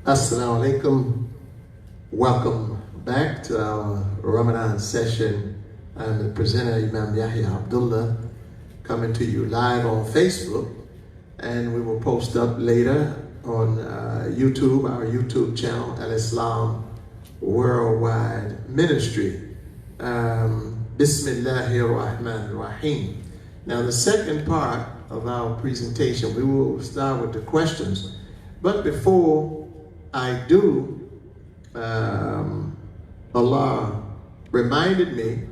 Assalamu alaikum. Welcome back to our Ramadan session. I'm the presenter, Imam YAHYA ABDULLAH, coming to you live on Facebook, and we will post up later on YouTube, our YouTube channel, Al-Islam Worldwide Ministry. Bismillahir Rahmanir Rahim. Now, the second part of our presentation, we will start with the questions. But before I do, Allah reminded me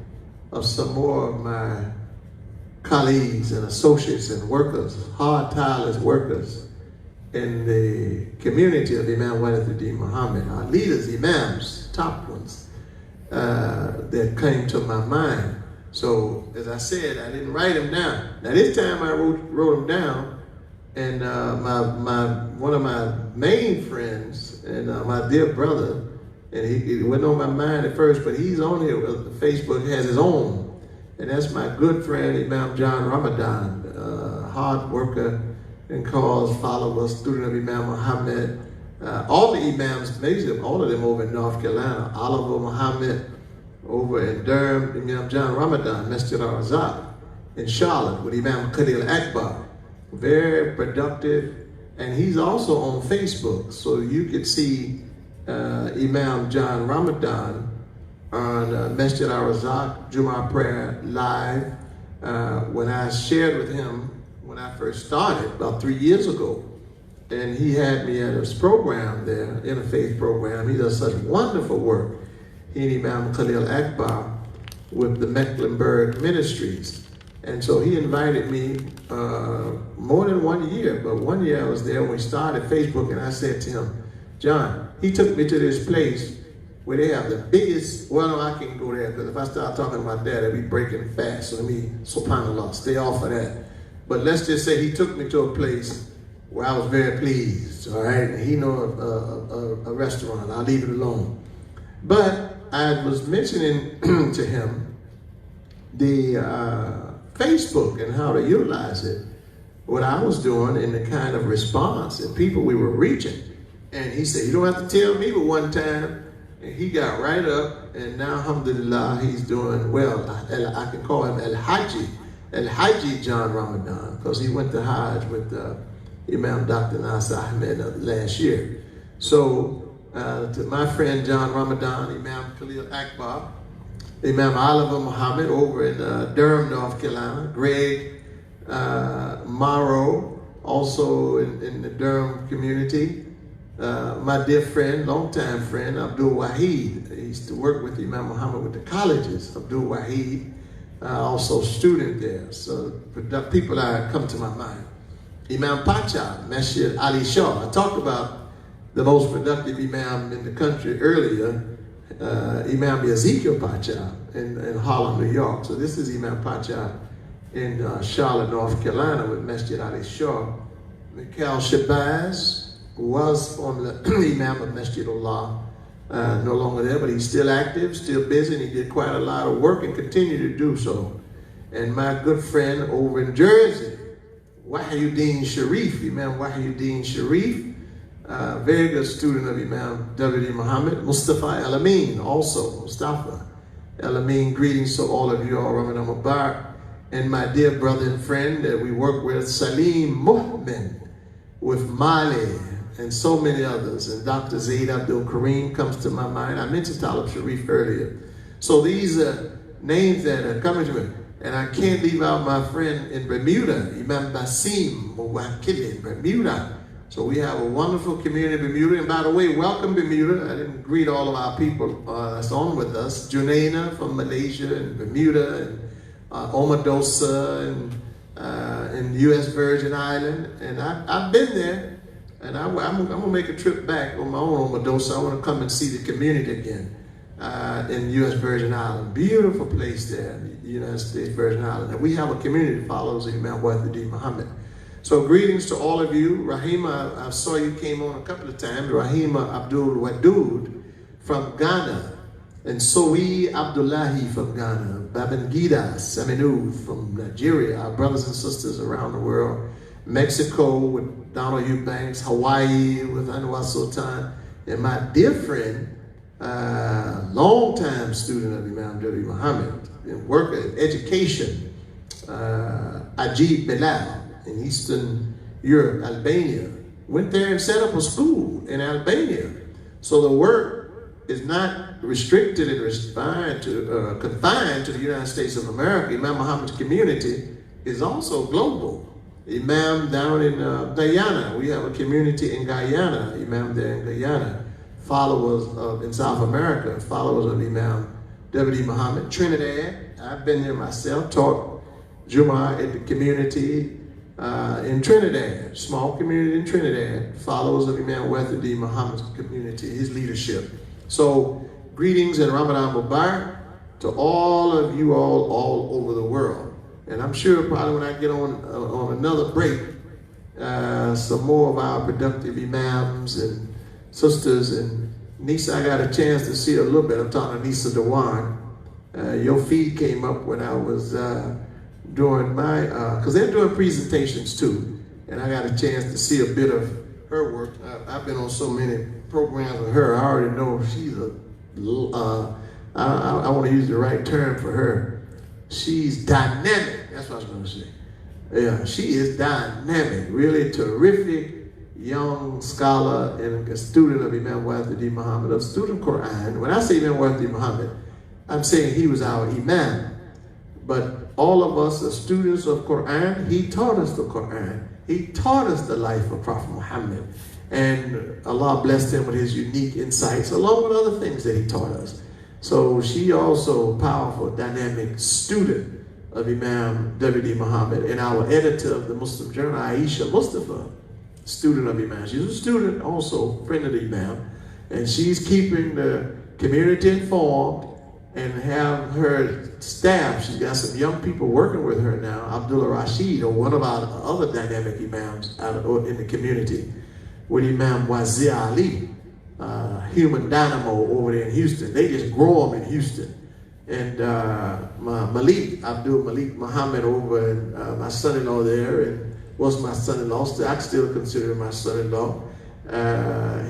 of some more of my colleagues and associates and workers, hard, tireless workers in the community of Imam Muhammad, our leaders, imams, top ones, that came to my mind. So, as I said, I didn't write them down. Now, this time I wrote them down, and one of my main friends and my dear brother, and he wasn't on my mind at first, but he's on here. Facebook has his own, and that's my good friend Imam John Ramadan, hard worker and cause follower, student of Imam Muhammad. All the imams, basically all of them over in North Carolina. Oliver Muhammad over in Durham, Imam John Ramadan, Masjid al-Razak in Charlotte with Imam Khalil Akbar. Very productive, and he's also on Facebook, so you could see Imam John Ramadan on Masjid al-Razak Jummah prayer live. When I shared with him when I first started about 3 years ago, and he had me at his program there, interfaith program. He does such wonderful work. He and Imam Khalil Akbar with the Mecklenburg Ministries. And so he invited me more than 1 year, but 1 year I was there when we started Facebook, and I said to him, John, he took me to this place where they have the biggest, well, no, I can't go there, because if I start talking about that, I'll be breaking fast, so let me, subhanAllah, stay off of that. But let's just say he took me to a place where I was very pleased, all right? And he knows a restaurant, I'll leave it alone. But I was mentioning to him the Facebook and how to utilize it, what I was doing and the kind of response and people we were reaching. And he said, you don't have to tell me, but one time, and he got right up, and now, alhamdulillah, he's doing well. I can call him Al-Haji John Ramadan, because he went to Hajj with Imam Dr. Nasir Ahmed last year. So, to my friend John Ramadan, Imam Khalil Akbar, Imam Oliver Muhammad over in Durham, North Carolina, Greg Morrow, also in the Durham community, my dear friend, longtime friend, Abdul-Wahid. He used to work with Imam Muhammad with the colleges, Abdul-Wahid, also student there. So people that come to my mind. Imam Pacha, Masjid Ali Shah. I talked about the most productive imam in the country earlier, Imam Ezekiel Pacha in Harlem, New York. So this is Imam Pacha in Charlotte, North Carolina with Masjid Ali Shah. Mikhail Shabazz was former Imam of Masjid Allah, no longer there, but he's still active, still busy, and he did quite a lot of work and continue to do so. And my good friend over in Jersey, Wahyuddin Sharif, Imam Wahyuddin Sharif, very good student of Imam W.D. Muhammad, Mustafa El-Amin, also Mustafa El-Amin. Greetings to all of you, all Ramadan Mubarak, and my dear brother and friend that we work with, Salim Mu'min, with Mali, and so many others. And Dr. Zaid Abdul Kareem comes to my mind. I mentioned Talib Sharif earlier. So these are names that are coming to me. And I can't leave out my friend in Bermuda, Imam Basim Muwakil in Bermuda. So we have a wonderful community in Bermuda. And by the way, welcome Bermuda. I didn't greet all of our people that's on with us. Junaina from Malaysia and Bermuda, and Omadosa and U.S. Virgin Island. And I've been there. And I'm going to make a trip back on my own Omadosa. I want to come and see the community again in U.S. Virgin Island. Beautiful place there in the United States Virgin Island. And we have a community that follows Imam W.D. Muhammad. So greetings to all of you. Rahima, I saw you came on a couple of times. Rahima Abdul Wadud from Ghana. And Sowi Abdullahi from Ghana. Babangida Saminu from Nigeria. Our brothers and sisters around the world. Mexico with Donald Eubanks, Hawaii with Anwar Sultan, And my dear friend, longtime student of Imam W. Muhammad, and worker in education, Ajib Bilal in Eastern Europe, Albania, went there and set up a school in Albania. So the work is not restricted and confined to the United States of America. Imam Muhammad's community is also global. Imam down in Guyana, we have a community in Guyana, Imam there in Guyana. Followers of, in South America, followers of Imam W. Muhammad. Trinidad, I've been there myself, taught Jumu'ah at the community in Trinidad, small community in Trinidad, followers of Imam W. Muhammad's community, his leadership. So, greetings and Ramadan Mubarak to all of you all over the world. And I'm sure probably when I get on another break, some more of our productive imams and sisters and Nisa, I got a chance to see a little bit. I'm talking to Nisa Dewan. Your feed came up when I was doing my, because they're doing presentations too. And I got a chance to see a bit of her work. I've been on so many programs with her. I already know she's I want to use the right term for her. She's dynamic. That's what I was going to say. Yeah, she is dynamic. Really terrific young scholar and a student of Imam W. Muhammad, a student of Quran. When I say Imam W. Muhammad, I'm saying he was our Imam. But all of us are students of Quran. He taught us the Quran. He taught us the life of Prophet Muhammad. And Allah blessed him with his unique insights, along with other things that he taught us. So she also a powerful, dynamic student of Imam W. Muhammad, and our editor of the Muslim Journal, Aisha Mustafa, student of Imam. She's a student also, friend of the Imam, and she's keeping the community informed and have her staff. She's got some young people working with her now, Abdullah Rashid, or one of our other dynamic Imams in the community, with Imam Wazir Ali, human dynamo over there in Houston. They just grow them in Houston. And Malik, Abdul Malik Muhammad over in my son-in-law there, and was my son-in-law. I still consider him my son-in-law.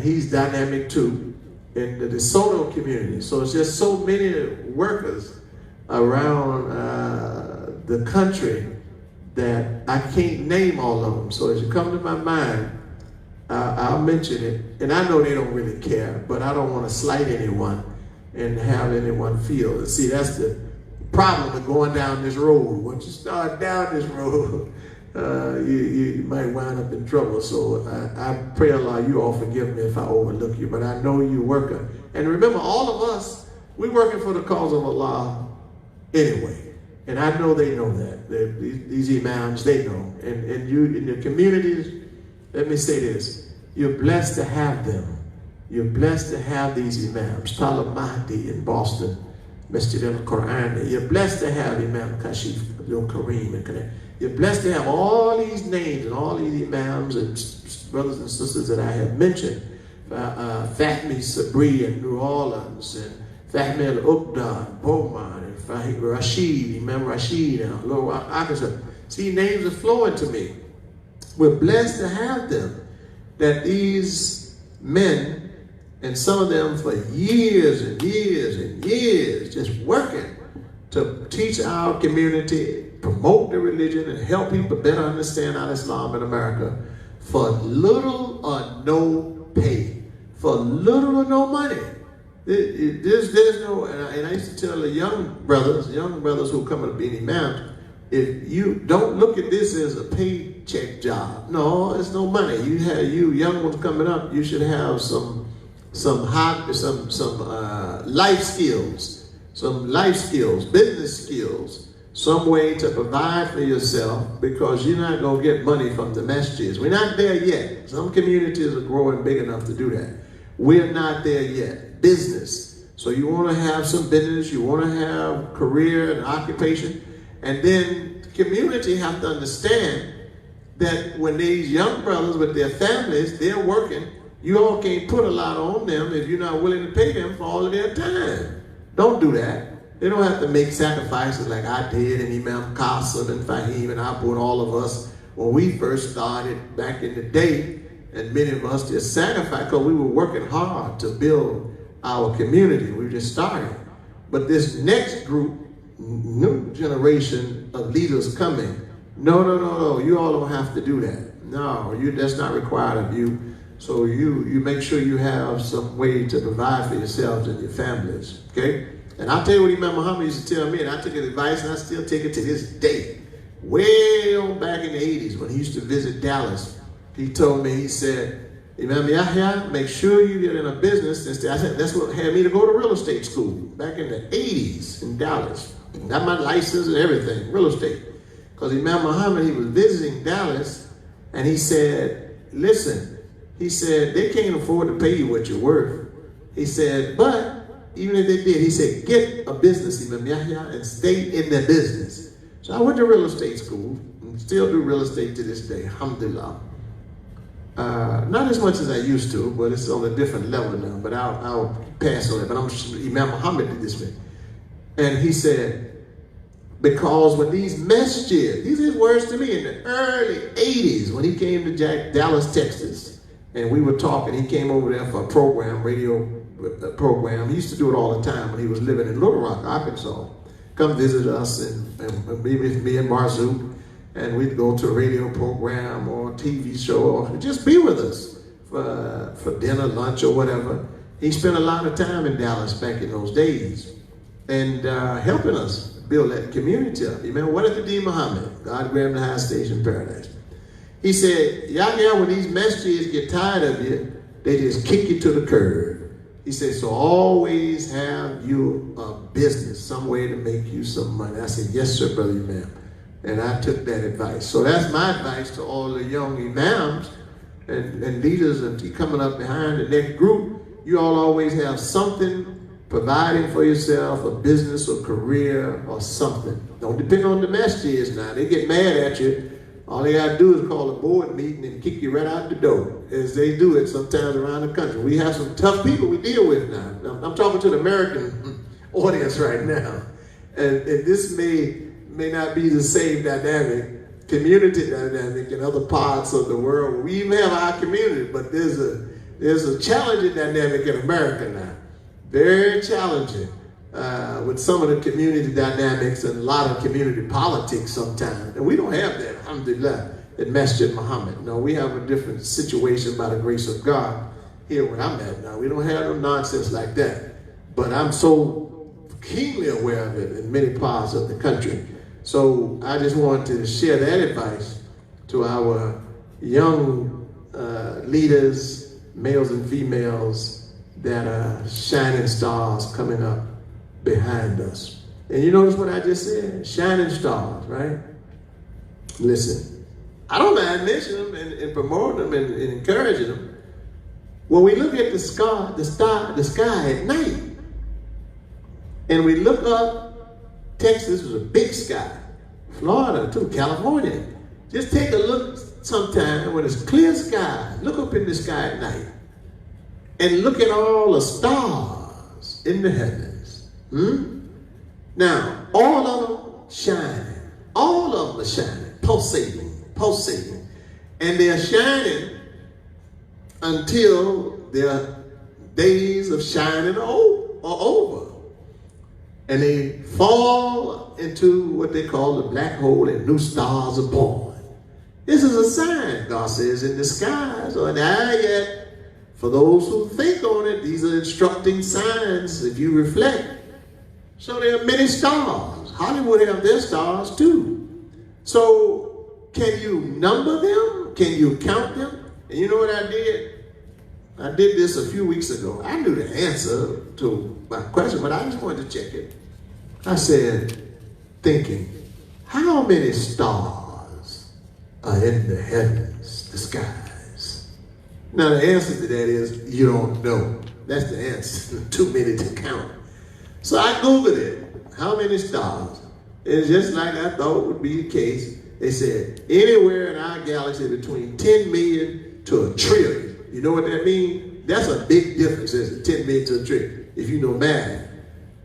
He's dynamic too in the DeSoto community. So it's just so many workers around the country that I can't name all of them. So as you come to my mind, I'll mention it. And I know they don't really care, but I don't want to slight anyone and have anyone feel. See, that's the problem with going down this road. Once you start down this road, you might wind up in trouble. So I pray Allah, you all forgive me if I overlook you, but I know you working. And remember, all of us, we're working for the cause of Allah anyway. And I know they know that. These imams, they know. And you in your communities, let me say this, you're blessed to have them. You're blessed to have these imams. Talib Mahdi in Boston, MASJID al-Quran. You're blessed to have Imam Kashif Abdul Kareem in Connecticut. You're blessed to have all these names and all these imams and brothers and sisters that I have mentioned. Fahmi Sabri in New Orleans, and Fahmi al-Uqda in Beaumont, and Fahim Rashid, Imam Rashid, and Lower Arkansas. See, names are flowing to me. We're blessed to have them, that these men, and some of them for years and years and years, just working to teach our community, promote the religion, and help people better understand our Islam in America for little or no pay, for little or no money. There's no, and I used to tell the young brothers who come to be imams, if you don't look at this as a paycheck job, no, it's no money. You young ones coming up, you should have some life skills, business skills, some way to provide for yourself, because you're not going to get money from the masjids. We're not there yet. Some communities are growing big enough to do that. We're not there yet. Business. So you want to have some business, you want to have career and occupation, and then the community have to understand that when these young brothers with their families, they're working, you all can't put a lot on them if you're not willing to pay them for all of their time. Don't do that. They don't have to make sacrifices like I did, and Imam Qasim and Fahim and Abu and all of us when we first started back in the day. and many of us just sacrificed because we were working hard to build our community. We were just starting. But this next group, new generation of leaders coming, no, you all don't have to do that. No, that's not required of you. So you make sure you have some way to provide for yourselves and your families, okay? And I'll tell you what Imam Muhammad used to tell me, and I took his advice, and I still take it to this day. Way on back in the 80s when he used to visit Dallas, he told me, he said, Imam YAHYA, make sure you get in a business. I said, that's what had me to go to real estate school back in the 80s in Dallas. Got my license and everything, real estate. Because Imam Muhammad, he was visiting Dallas, and he said, listen, he said, they can't afford to pay you what you're worth. He said, but even if they did, he said, get a business, Imam YAHYA, and stay in that business. So I went to real estate school, and still do real estate to this day, alhamdulillah. Not as much as I used to, but it's on a different level now, but I'll pass on it. But Imam Muhammad did this way. And he said, because when these MASJID, these are his words to me, in the early 80s, when he came to Dallas, Texas, and we were talking, he came over there for a program, radio program. He used to do it all the time when he was living in Little Rock, Arkansas. Come visit us and be with me and Marzouk, and we'd go to a radio program or a TV show, or just be with us for dinner, lunch, or whatever. He spent a lot of time in Dallas back in those days, and helping us build that community up. You remember, what did the D. Muhammad, God grant him the highest station in paradise? He said, YAHYA, when these messages get tired of you, they just kick you to the curb. He said, so always have you a business, some way to make you some money. I said, yes, sir, brother Imam. And I took that advice. So that's my advice to all the young imams and leaders and coming up behind the next group. You all always have something providing for yourself, a business or career or something. Don't depend on the masjids now. They get mad at you. All they got to do is call a board meeting and kick you right out the door, as they do it sometimes around the country. We have some tough people we deal with now. I'm talking to the American audience right now. And this may not be the same dynamic, community dynamic in other parts of the world. We even have our community, but there's a challenging dynamic in America now. Very challenging with some of the community dynamics and a lot of community politics sometimes. And we don't have that, alhamdulillah, at Masjid Muhammad. No, we have a different situation by the grace of God here where I'm at now. We don't have no nonsense like that. But I'm so keenly aware of it in many parts of the country. So I just wanted to share that advice to our young leaders, males and females, that are shining stars coming up behind us. And you notice what I just said? Shining stars, right? Listen, I don't mind mentioning them and promoting them and encouraging them. When we look at the sky at night, and we look up, Texas was a big sky. Florida too, California. Just take a look sometime when it's clear sky. Look up in the sky at night. And look at all the stars in the heavens. Now, all of them shining. All of them are shining, pulsating. And they're shining until their days of shining are over. And they fall into what they call the black hole, and new stars are born. This is a sign, God says, in the skies or not yet. For those who think on it, these are instructing signs if you reflect. So there are many stars. Hollywood have their stars too. So can you number them? Can you count them? And you know what I did? I did this a few weeks ago. I knew the answer to my question, but I just wanted to check it. I said, thinking, how many stars are in the heavens, the skies? Now the answer to that is, you don't know. That's the answer. Too many to count. So I Googled it. How many stars? It's just like I thought would be the case. They said, anywhere in our galaxy between 10 million to a trillion. You know what that means? That's a big difference, isn't it? 10 million to a trillion, if you know math.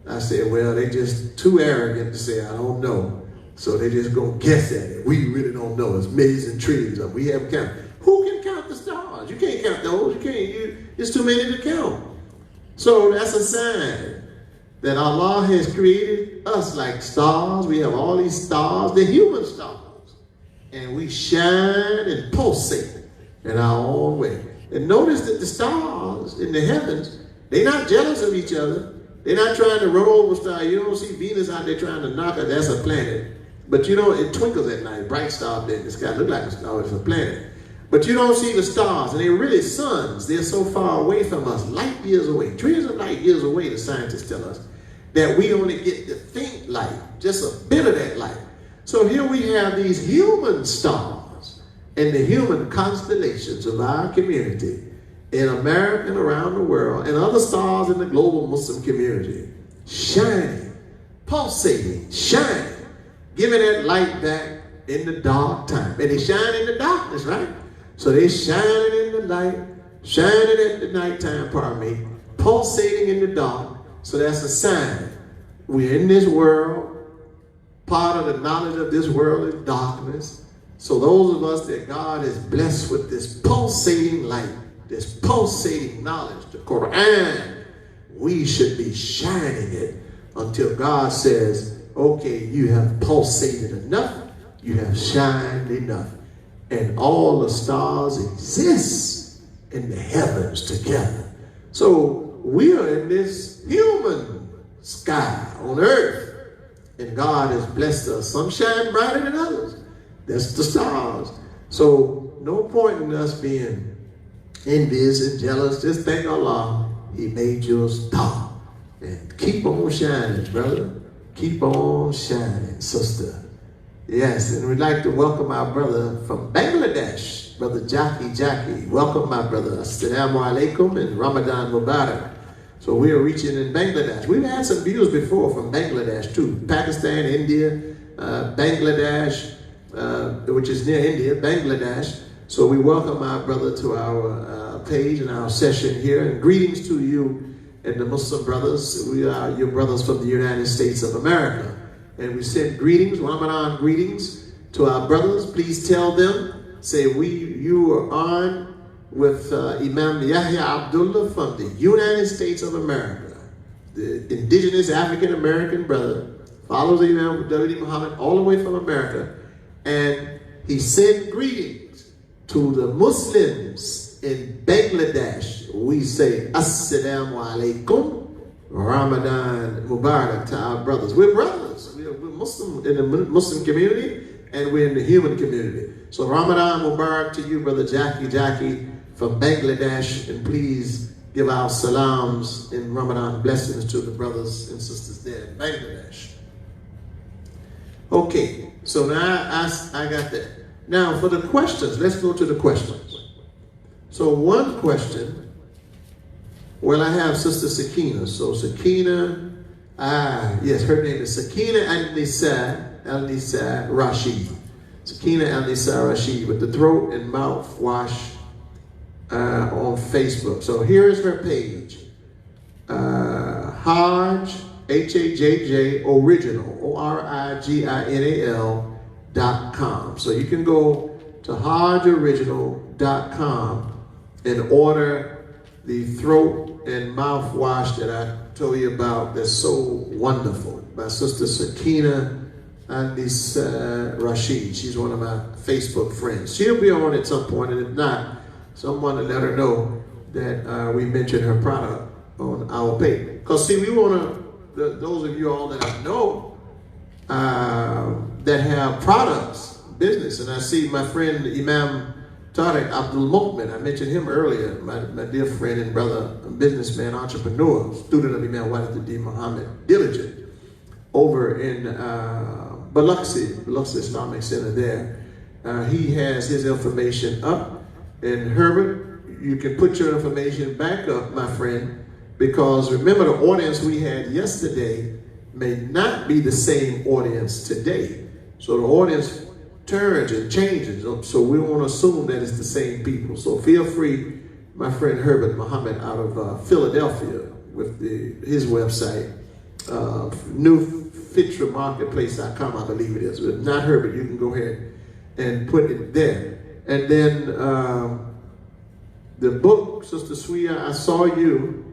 I said, well, they just too arrogant to say, I don't know. So they just gonna guess at it. We really don't know. It's millions and trillions of them. We haven't counted. Who can count the stars? stars. You can't count those. You can't. It's too many to count. So that's a sign that Allah has created us like stars. We have all these stars. They're human stars. And we shine and pulsate in our own way. And notice that the stars in the heavens, they're not jealous of each other. They're not trying to run over stars. You don't see Venus out there trying to knock her. That's a planet. But you know, it twinkles at night. Bright star up there in the sky. Look like a star. It's a planet. But you don't see the stars. And they're really suns. They're so far away from us. Light years away. Trillions of light years away, the scientists tell us. That we only get the faint light. Just a bit of that light. So here we have these human stars and the human constellations of our community in America and around the world, and other stars in the global Muslim community, shining, pulsating, shining, giving that light back in the dark time. And they shine in the darkness, right? So they shining in the light, shining at the nighttime, pardon me, pulsating in the dark. So that's a sign. We're in this world. Part of the knowledge of this world is darkness. So those of us that God has blessed with this pulsating light, this pulsating knowledge, the Quran, we should be shining it until God says, okay, you have pulsated enough, you have shined enough. And all the stars exist in the heavens together. So we are in this human sky on earth. And God has blessed us. Some shine brighter than others. That's the stars. So no point in us being envious and jealous. Just thank Allah, He made you a star. And keep on shining, brother. Keep on shining, sister. Yes, and we'd like to welcome our brother from Bangladesh, Brother Jackie. Welcome, my brother. Assalamu alaikum and Ramadan Mubarak. So we are reaching in Bangladesh. We've had some viewers before from Bangladesh too. Pakistan, India, Bangladesh, which is near India, Bangladesh. So we welcome our brother to our page and our session here. And greetings to you and the Muslim brothers. We are your brothers from the United States of America. And we send greetings, Ramadan greetings to our brothers. Please tell them, say you are on with Imam YAHYA Abdullah from the United States of America, the indigenous African-American brother, follows the Imam Muhammad all the way from America, and he sent greetings to the Muslims in Bangladesh. We say, Assalamu alaikum, Ramadan Mubarak to our brothers. We're brothers. We're Muslim in the Muslim community, and we're in the human community. So Ramadan Mubarak to you, Brother Jackie from Bangladesh, and please give our salams and Ramadan blessings to the brothers and sisters there in Bangladesh. Okay, so now I got that. Now for the questions, let's go to the questions. So one question, well, I have Sister Sakina. So Sakina, yes, her name is Sakina Al-Nisa Rashid. Sakina Al-Nisa Rashid with the throat and mouth wash on Facebook. So here is her page. Hajj, H-A-J-J, original, ORIGINAL.com. So you can go to hajjoriginal.com and order the throat and mouthwash that I told you about. That's so wonderful. My sister Sakina Al-Nisa Rashid. She's one of my Facebook friends. She'll be on at some point, and if not, someone to let her know that we mentioned her product on our page. Because see, we want to, those of you all that I know that have products, business, and I see my friend Imam Tariq Abdul Mu'min, I mentioned him earlier, my dear friend and brother, businessman, entrepreneur, student of Imam YAHYA Muhammad, diligent, over in Biloxi Islamic Center there. He has his information up. And Herbert, you can put your information back up, my friend, because remember the audience we had yesterday may not be the same audience today. So the audience turns and changes. So we want to assume that it's the same people. So feel free, my friend Herbert Muhammad out of Philadelphia with his website, newfitramarketplace.com, I believe it is. If not Herbert, you can go ahead and put it there. And then The book, Sister Sweeya, I saw you,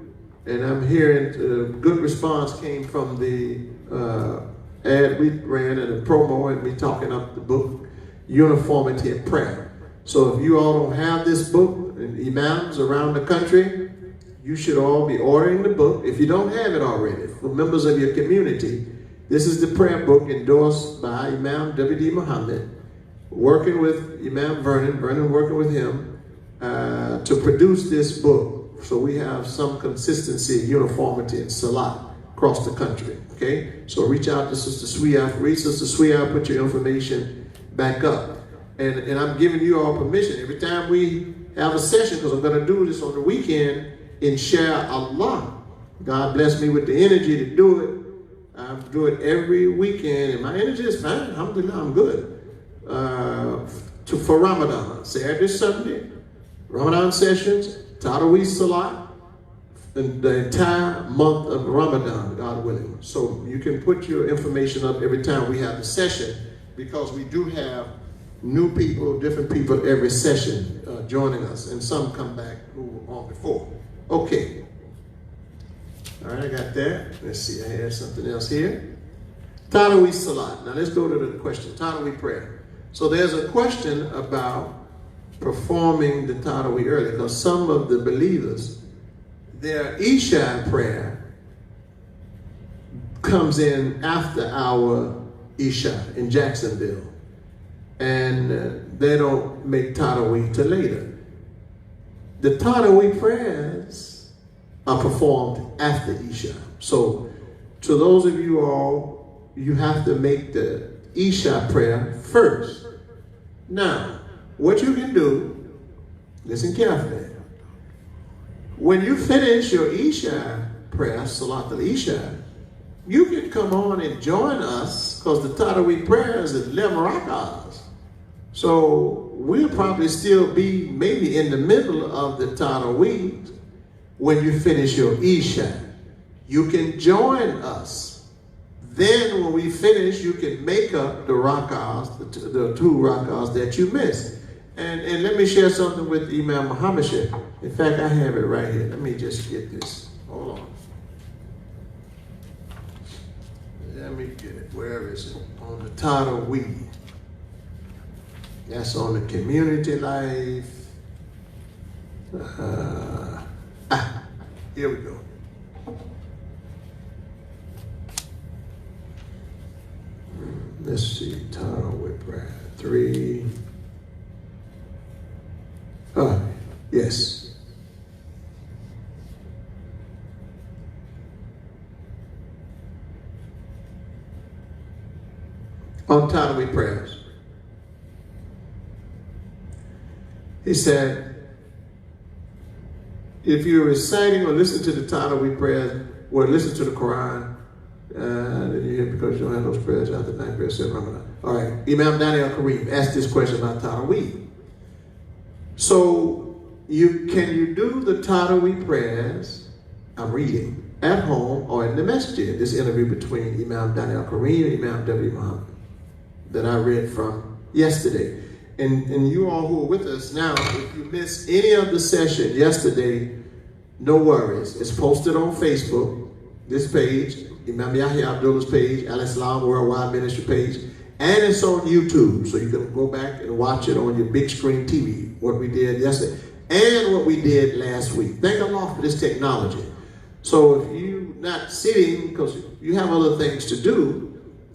and I'm hearing good response came from the ad we ran and the promo and me talking up the book, Uniformity in Prayer. So if you all don't have this book, and imams around the country, you should all be ordering the book. If you don't have it already, for members of your community, this is the prayer book endorsed by Imam W.D. Muhammad, working with Imam Vernon working with him to produce this book. So we have some consistency and uniformity in Salat across the country, okay? So reach out to Sister Sweeya. Read Sister Sweeya, put your information back up. And I'm giving you all permission. Every time we have a session, because I'm going to do this on the weekend, Insha'Allah. God bless me with the energy to do it. I do it every weekend, and my energy is fine. Alhamdulillah, I'm good. For Ramadan, Saturday, Sunday, Ramadan sessions, Taraweeh Salat, and the entire month of Ramadan, God willing. So you can put your information up every time we have the session, because we do have new people, different people every session joining us, and some come back who were on before. Okay. All right, I got that. Let's see, I had something else here. Taraweeh Salat. Now let's go to the question, Taraweeh prayer. So there's a question about performing the Taraweeh early, because some of the believers, their Isha prayer comes in after our Isha in Jacksonville, and they don't make Taraweeh till later. The Taraweeh prayers are performed after Isha. So to those of you all, you have to make the Isha prayer first. Now, what you can do, listen carefully. When you finish your Isha prayer, Salat al-Isha, you can come on and join us, because the Taraweeh prayers is 11 rakahs. So we'll probably still be maybe in the middle of the Taraweeh when you finish your Isha. You can join us. Then when we finish, you can make up the rakahs, the two rakahs that you missed. And let me share something with Imam Muhammad. In fact, I have it right here. Let me just get this. Hold on. Let me get it. Where is it? On the Taraweeh. That's on the community life. Here we go. Let's see, Taraweeh prayer 3. Yes. On Taraweeh prayers. He said, if you're reciting or listening to the Taraweeh prayers, or listen to the Quran, then you hear, because you don't have those prayers after 9 prayers, 7 Ramadan. All right, Imam Daniel Kareem asked this question about Taraweeh. So, can you do the Taraweeh prayers, I'm reading, at home or in the MASJID? This interview between Imam Daniel Kareem and Imam W. Muhammad that I read from yesterday. And you all who are with us now, if you missed any of the session yesterday, no worries. It's posted on Facebook, this page, Imam YAHYA Abdullah's page, Al-Islam Worldwide Ministry page, and it's on YouTube. So you can go back and watch it on your big screen TV, what we did yesterday, and what we did last week. Thank Allah for this technology. So if you're not sitting, because you have other things to do,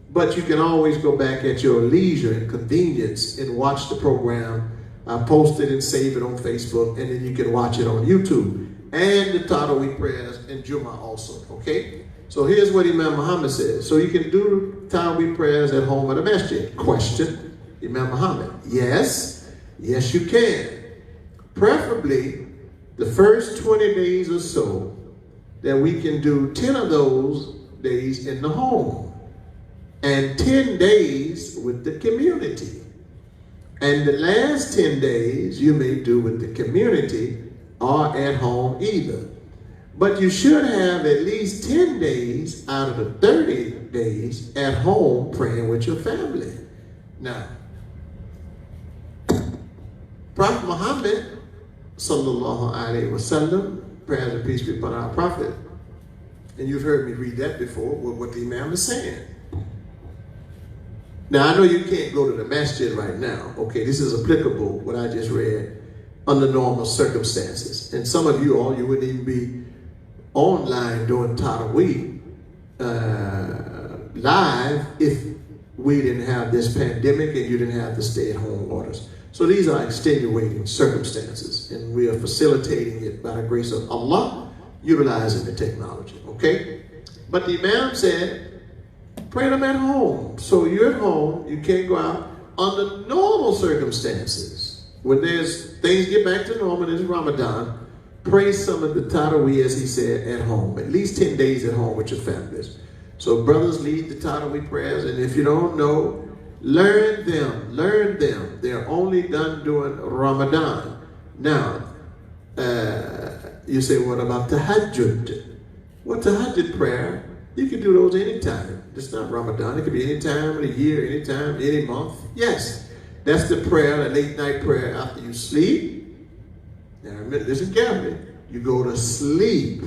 but you can always go back at your leisure and convenience and watch the program. I post it and save it on Facebook, and then you can watch it on YouTube. And the Taraweeh prayers and Jummah also, okay? So here's what Imam Muhammad says. So you can do Taraweeh prayers at home at a masjid. Question, Imam Muhammad. Yes, yes you can. Preferably the first 20 days or so, that we can do 10 of those days in the home. And 10 days with the community. And the last 10 days you may do with the community or at home either. But you should have at least 10 days out of the 30 days at home praying with your family. Now, Prophet Muhammad sallallahu alaihi wasallam, prayers and peace be upon our prophet. And you've heard me read that before, what the Imam is saying. Now, I know you can't go to the MASJID right now. Okay, this is applicable, what I just read, under normal circumstances. And some of you all, you wouldn't even be online doing Taraweeh live if we didn't have this pandemic and you didn't have the stay-at-home orders. So these are extenuating circumstances, and we are facilitating it by the grace of Allah, utilizing the technology, okay? But the Imam said, pray them at home. So you're at home, you can't go out. Under normal circumstances, when things get back to normal, it's Ramadan, pray some of the Taraweeh, as he said, at home. At least 10 days at home with your families. So brothers lead the Taraweeh prayers, and if you don't know, learn them, learn them. They're only done during Ramadan. Now, you say, what about Tahajjud? Well, Tahajjud prayer, you can do those anytime. It's not Ramadan. It could be any time of the year, any time, any month. Yes, that's the prayer, the late night prayer after you sleep. Now, listen carefully. You go to sleep.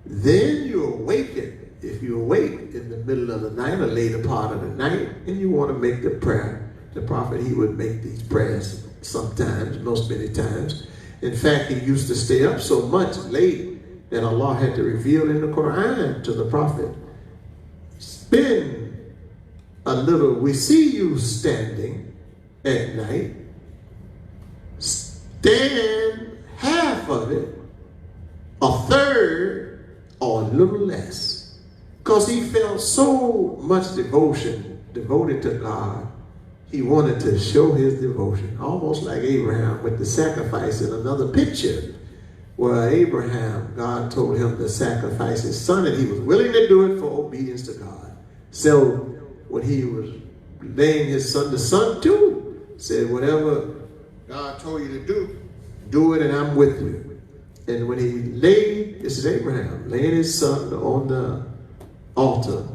Then you awaken. If you awake in the middle of the night or later part of the night and you want to make the prayer, the prophet, he would make these prayers sometimes, most many times. In fact, he used to stay up so much late that Allah had to reveal in the Quran to the prophet, spend a little, we see you standing at night, stand half of it, a third, or a little less. Because he felt so much devoted to God, he wanted to show his devotion. Almost like Abraham with the sacrifice in another picture, where Abraham, God told him to sacrifice his son, and he was willing to do it for obedience to God. So when he was laying his son, the son too said, whatever God told you to do it, and I'm with you. And when he laid, this is Abraham, laying his son on the altar,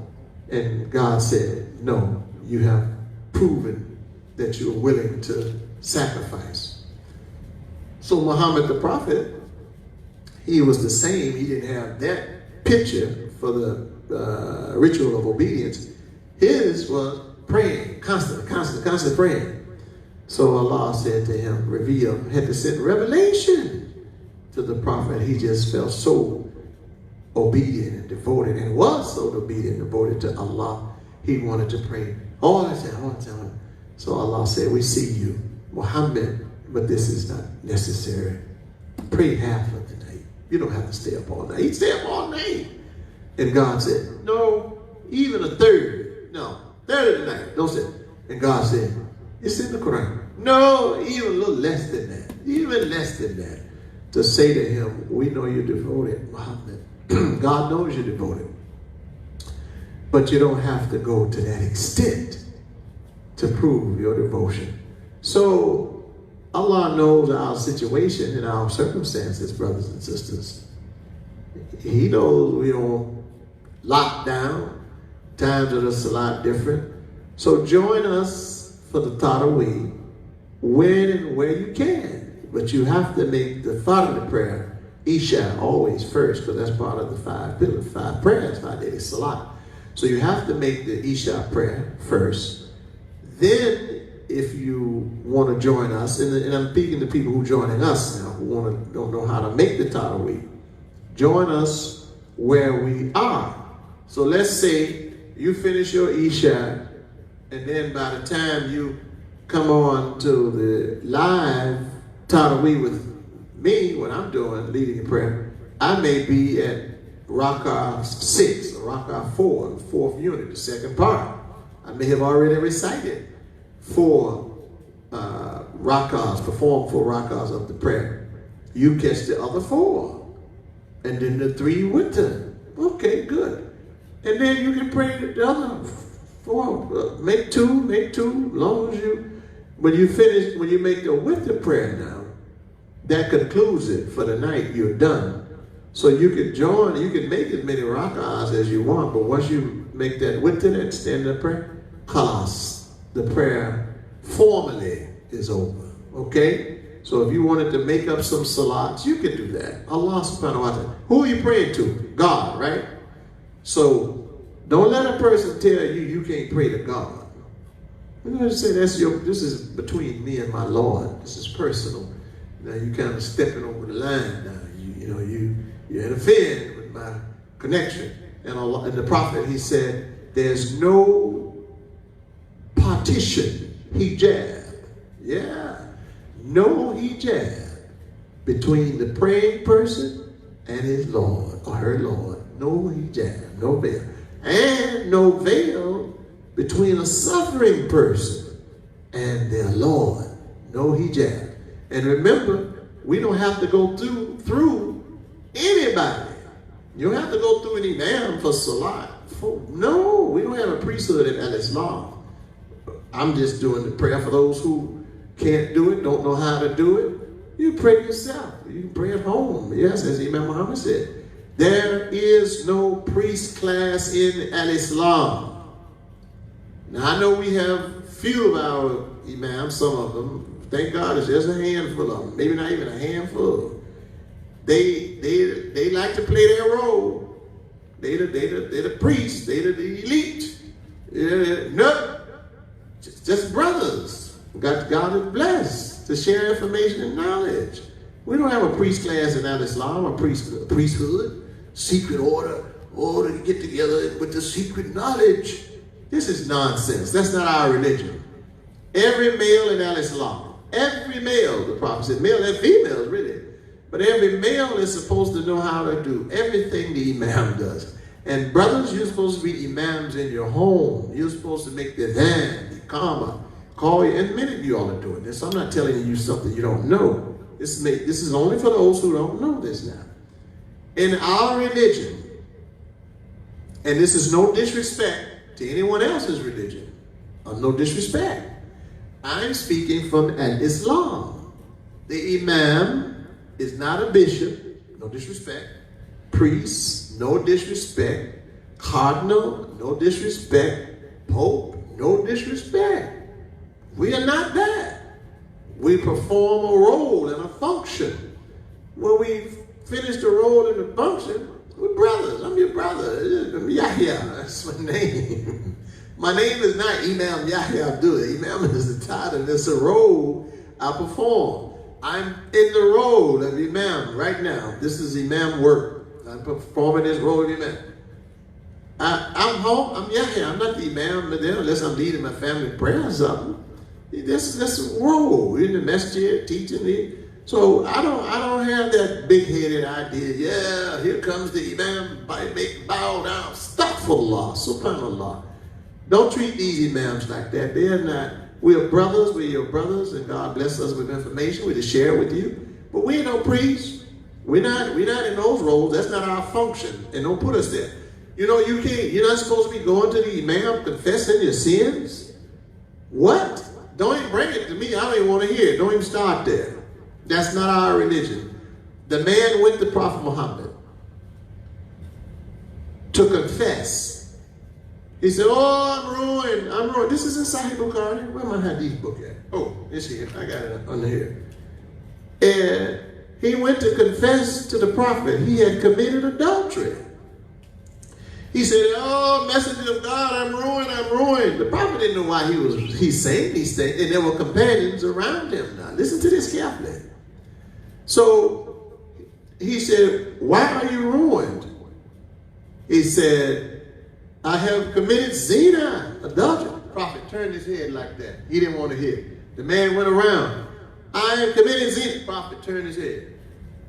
and God said, no, you have proven that you're willing to sacrifice. So Muhammad the prophet, he was the same. He didn't have that picture for the ritual of obedience. His was praying, constant praying. So Allah said to him, had to send revelation to the prophet. He just felt so obedient and devoted, and was so obedient and devoted to Allah. He wanted to pray all the time. So Allah said, we see you, Muhammad, but this is not necessary. Pray half of the night. You don't have to stay up all night. He'd stay up all night. And God said, no, even a third. No, third of the night. Don't say. And God said, it's in the Quran. No, even a little less than that. Even less than that. To say to him, we know you're devoted, Muhammad. God knows you're devoted. But you don't have to go to that extent to prove your devotion. So Allah knows our situation and our circumstances, brothers and sisters. He knows we on lockdown. Times are just a lot different. So join us for the Taraweeh when and where you can. But you have to make the Fajr prayer, Isha, always first, because that's part of the 5 pillars, 5 prayers, 5 daily salat. So you have to make the Isha prayer first. Then, if you want to join us, and I'm speaking to people who are joining us now, who don't know how to make the Taraweeh, join us where we are. So let's say you finish your Isha, and then by the time you come on to the live Taraweeh with me, what I'm doing, leading in prayer, I may be at Rak'ah 6 or Rak'ah 4, the 4th unit, the second part. I may have already recited 4 Rak'ahs, performed 4 Rak'ahs of the prayer. You catch the other 4, and then the 3 witr. Okay, good. And then you can pray the other 4. Make 2, long as you, when you finish, when you make the witr prayer now, that concludes it for the night. You're done. So you can join, you can make as many rak'ahs as you want, but once you make that witr, that stand-up prayer, khalas, the prayer formally is over. Okay? So if you wanted to make up some salats, you can do that. Allah subhanahu wa ta'ala. Who are you praying to? God, right? So don't let a person tell you you can't pray to God. You know, say this is between me and my Lord. This is personal. Now you kind of stepping over the line now. You interfering with my connection. And Allah, and the Prophet, he said, there's no partition, hijab. Yeah. No hijab between the praying person and his Lord or her Lord. No hijab, no veil. And no veil between a suffering person and their Lord. No hijab. And remember, we don't have to go through anybody. You don't have to go through an imam for salat. No, we don't have a priesthood in Islam. I'm just doing the prayer for those who can't do it, don't know how to do it. You pray yourself. You can pray at home. Yes, as Imam Muhammad said, there is no priest class in Islam. Now I know we have few of our imams, some of them. Thank God it's just a handful of them, maybe not even a handful. They like to play their role. They're the priests, they're the elite. No, just brothers. God is blessed to share information and knowledge. We don't have a priest class in Islam, a priesthood, secret order to get together with the secret knowledge. This is nonsense. That's not our religion. Every male in Islam, every male, the Prophet said, male and females really, but every male is supposed to know how to do everything the imam does. And brothers, you're supposed to be imams in your home. You're supposed to make the adhan, the karma, call you, and many of you all are doing this. I'm not telling you something you don't know. This is only for those who don't know this now. In our religion, and this is no disrespect to anyone else's religion, or no disrespect. I'm speaking from Islam. The imam is not a bishop, no disrespect. Priest, no disrespect. Cardinal, no disrespect. Pope, no disrespect. We are not that. We perform a role and a function. When we finish the role and the function, we're brothers. I'm your brother. YAHYA, that's my name. My name is not Imam YAHYA Abdullah. Imam is the title. It's a role I perform. I'm in the role of Imam right now. This is Imam work. I'm performing this role of Imam. I'm home. I'm YAHYA. I'm not the Imam, but then unless I'm leading my family prayer or something. That's a role in the MASJID teaching me. So I don't have that big-headed idea. Yeah, here comes the Imam, bow down. Astaghfirullah, subhanallah. Don't treat these imams like that. They're not. We're brothers. We're your brothers, and God bless us with information. We just share with you. But we ain't no priests. We're not in those roles. That's not our function. And don't put us there. You know, you can't. You're not supposed to be going to the imam confessing your sins. What? Don't even bring it to me. I don't even want to hear it. Don't even start there. That's not our religion. The man went to Prophet Muhammad to confess. He said, oh, I'm ruined. This is in Sahih Bukhari. Where my hadith book at? Oh, it's here. I got it under here. And he went to confess to the Prophet. He had committed adultery. He said, oh, messenger of God, I'm ruined. The Prophet didn't know why he's saying these things. And there were companions around him. Now, listen to this carefully. So he said, why are you ruined? He said, I have committed zina, adultery. The Prophet turned his head like that. He didn't want to hear. The man went around. I have committed zina. The Prophet turned his head.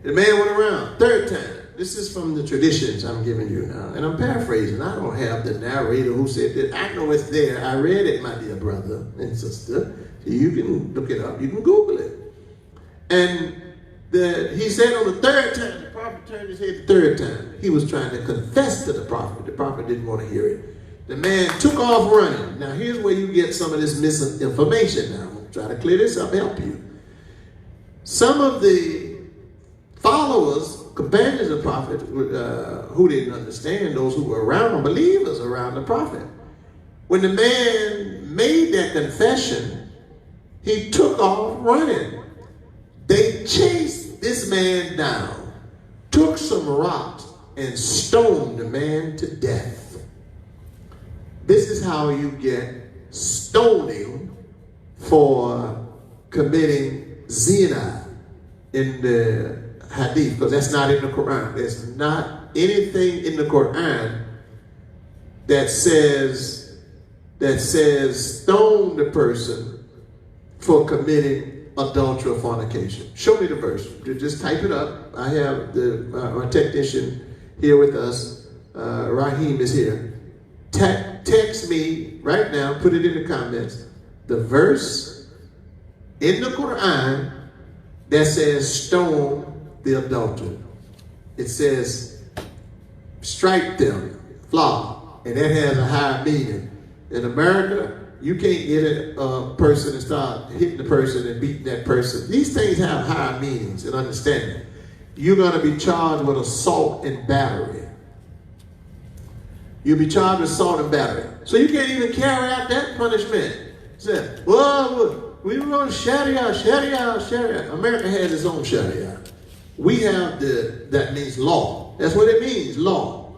The man went around. Third time. This is from the traditions I'm giving you now. And I'm paraphrasing. I don't have the narrator who said that. I know it's there. I read it, my dear brother and sister. So you can look it up. You can Google it. And he said on the third time, the Prophet turned his head the third time. He was trying to confess to the Prophet. The Prophet didn't want to hear it. The man took off running. Now here's where you get some of this misinformation. Now I'm going to try to clear this up, help you. Some of the followers, companions of the Prophet, who didn't understand, those who were around, believers around the Prophet. When the man made that confession, he took off running. They chased this man down, took some rocks, and stoned the man to death. This is how you get stoning for committing zina in the hadith, because that's not in the Quran. There's not anything in the Quran that says stone the person for committing adultery or fornication. Show me the verse. Just type it up. I have my technician here with us. Raheem is here. Text me right now, put it in the comments, the verse in the Quran that says stone the adulterer. It says strike them, flog, and that has a higher meaning. In America, you can't get a person and start hitting the person and beating that person. These things have higher meanings and understanding. You're going to be charged with assault and battery. You'll be charged with assault and battery. So you can't even carry out that punishment. Say, well, we were on Sharia. America has its own Sharia. We have that means law. That's what it means, law.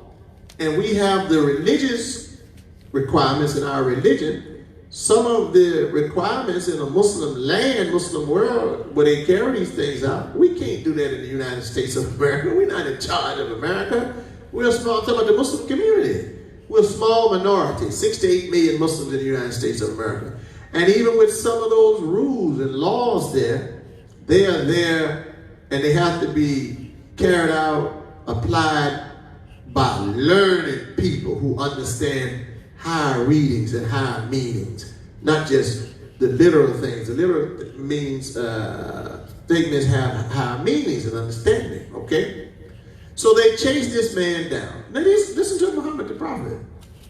And we have the religious requirements in our religion. Some of the requirements in a Muslim land, Muslim world, where they carry these things out, we can't do that in the United States of America. We're not in charge of America. We're a small, talking about the Muslim community. We're a small minority, 6 to 8 million Muslims in the United States of America. And even with some of those rules and laws there, they are there and they have to be carried out, applied by learned people who understand higher readings and higher meanings, not just the literal things. The literal means, statements have higher meanings and understanding, okay? So they chased this man down. Now listen to Muhammad the Prophet.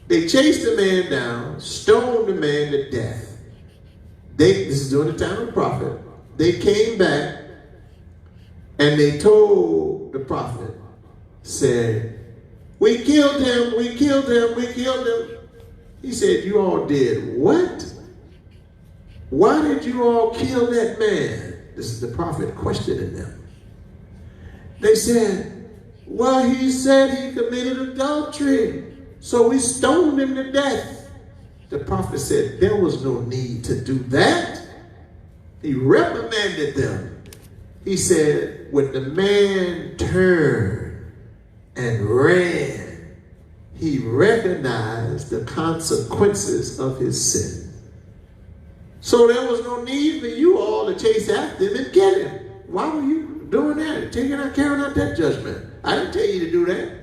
They chased the man down, stoned the man to death. This is during the time of the Prophet. They came back and they told the Prophet, said, we killed him, we killed him, we killed him. He said, you all did what? Why did you all kill that man? This is the Prophet questioning them. They said, well, he said he committed adultery, so we stoned him to death. The Prophet said there was no need to do that. He reprimanded them. He said, when the man turned and ran, he recognized the consequences of his sin. So there was no need for you all to chase after him and get him. Why were you doing that? Carrying out that judgment. I didn't tell you to do that.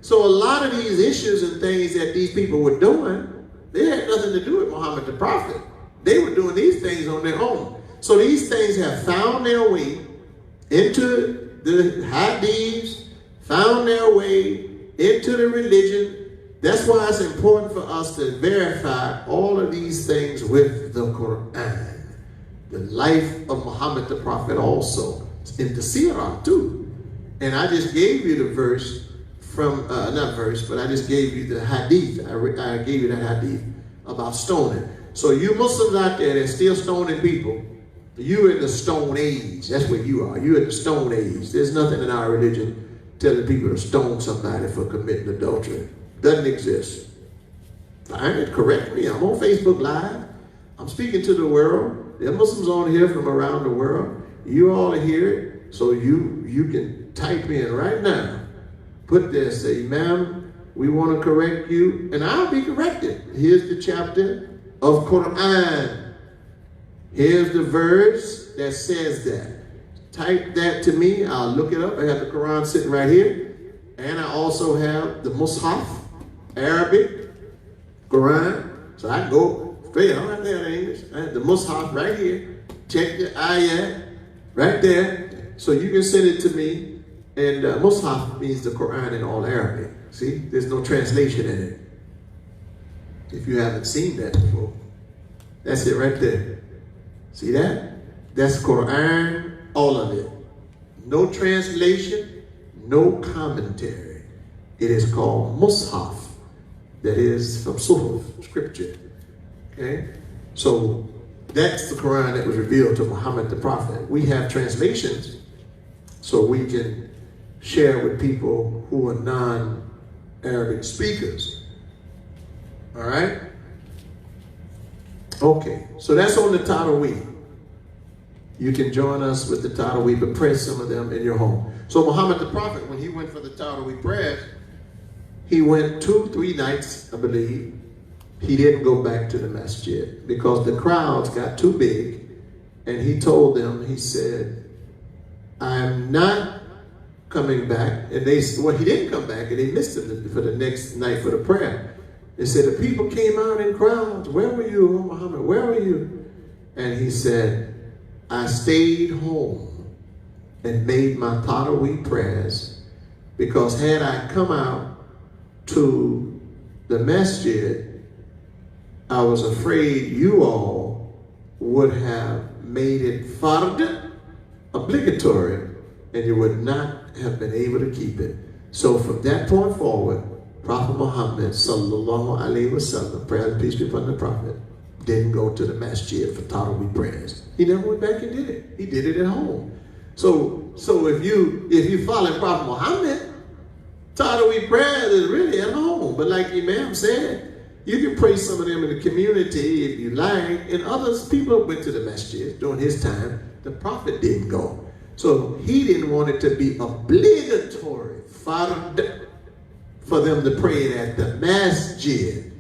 So a lot of these issues and things that these people were doing, they had nothing to do with Muhammad the Prophet. They were doing these things on their own. So these things have found their way into the hadiths, found their way into the religion. That's why it's important for us to verify all of these things with the Quran. The life of Muhammad the Prophet also. In the Sirah too. And I just gave you the verse from, not verse, but I just gave you the hadith. I gave you that hadith about stoning. So you Muslims out there that still stoning people, you're in the stone age. That's what you are. You're in the stone age. There's nothing in our religion telling people to stone somebody for committing adultery. Doesn't exist. Find it, correct me. I'm on Facebook Live. I'm speaking to the world. There are Muslims on here from around the world. You all are here. So you can type in right now, put there, say, Imam, we want to correct you, and I'll be corrected. Here's the chapter of Quran. Here's the verse that says that. Type that to me, I'll look it up. I have the Quran sitting right here, and I also have the Mushaf, Arabic, Quran, so I can go straight. I don't have to have English. I have the Mushaf right here. Check the ayat right there. So you can send it to me, and Mus'haf means the Quran in all Arabic. See, there's no translation in it. If you haven't seen that before, that's it right there. See that? That's Quran, all of it. No translation, no commentary. It is called Mus'haf. That is from Suhuf, scripture. Okay? So That's the Quran that was revealed to Muhammad the Prophet. We have translations so we can share with people who are non-Arabic speakers. All right? Okay, so that's on the Taraweeh. You can join us with the Taraweeh, but pray some of them in your home. So Muhammad the Prophet, when he went for the Taraweeh prayers, he went 2-3 nights, I believe. He didn't go back to the masjid because the crowds got too big, and he told them, he said, I'm not coming back. And they, well, he didn't come back, and they missed him for the next night for the prayer. They said, the people came out in crowds. Where were you, oh Muhammad? Where were you? And he said, I stayed home and made my Taraweeh prayers, because had I come out to the masjid, I was afraid you all would have made it fard, obligatory, and you would not have been able to keep it. So from that point forward, Prophet Muhammad sallallahu alaihi wasallam, prayer and peace be upon the Prophet, didn't go to the masjid for Taraweeh prayers. He never went back and did it. He did it at home. So if you follow Prophet Muhammad, Taraweeh prayers is really at home. But like Imam said, you can pray some of them in the community if you like. And others, people went to the masjid during his time. The Prophet didn't go. So he didn't want it to be obligatory fard for them to pray it at the masjid.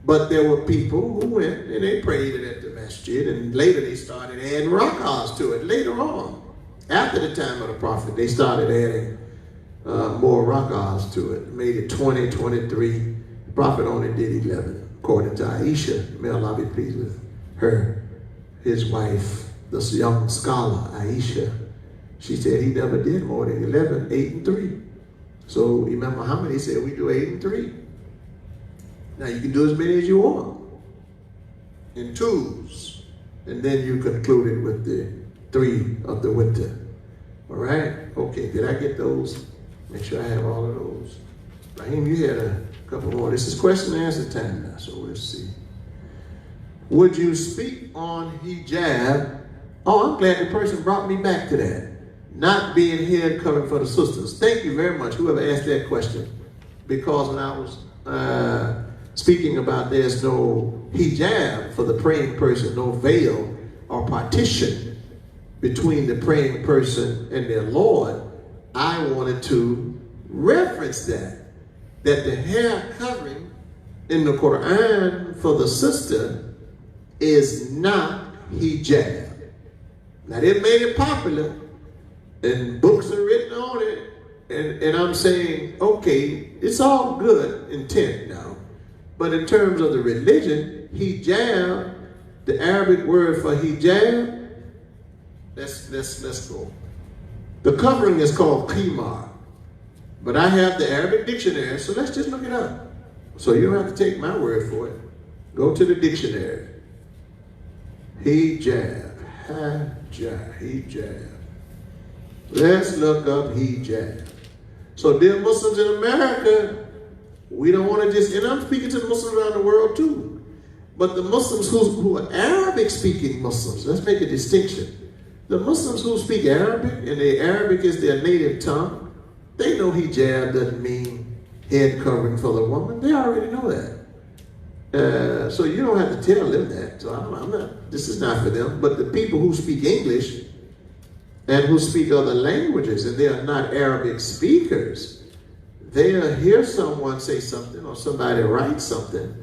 But there were people who went and they prayed it at the masjid, and later they started adding rak'ahs to it. Later on, after the time of the Prophet, they started adding more rak'ahs to it. Made it 20, 23. The Prophet only did 11, according to Aisha. May Allah be pleased with her, his wife, this young scholar, Aisha. She said he never did more than 11, 8 and 3. So Imam Muhammad, he said we do 8 and 3. Now you can do as many as you want in twos, and then you conclude it with the 3 of the winter. All right? Okay, did I get those? Make sure I have all of those. Raheem, you had a couple more. This is question and answer time now, so we'll see. Would you speak on hijab? Oh, I'm glad the person brought me back to that. Not being head covering for the sisters. Thank you very much, whoever asked that question. Because when I was speaking about there's no hijab for the praying person, no veil or partition between the praying person and their Lord, I wanted to reference that the hair covering in the Quran for the sister is not hijab. Now they made it popular and books are written on it, and I'm saying, okay, it's all good intent now. But in terms of the religion, hijab, the Arabic word for hijab, let's go. The covering is called qimar. But I have the Arabic dictionary, so let's just look it up. So you don't have to take my word for it. Go to the dictionary. Hijab, hijab. Let's look up hijab. So dear Muslims in America, we don't want to just, and I'm speaking to the Muslims around the world too, but the Muslims who are Arabic speaking Muslims, let's make a distinction. The Muslims who speak Arabic, and the Arabic is their native tongue, they know hijab doesn't mean head covering for the woman. They already know that. So you don't have to tell them that. So I'm not, this is not for them. But the people who speak English and who speak other languages, and they are not Arabic speakers, they'll hear someone say something or somebody write something,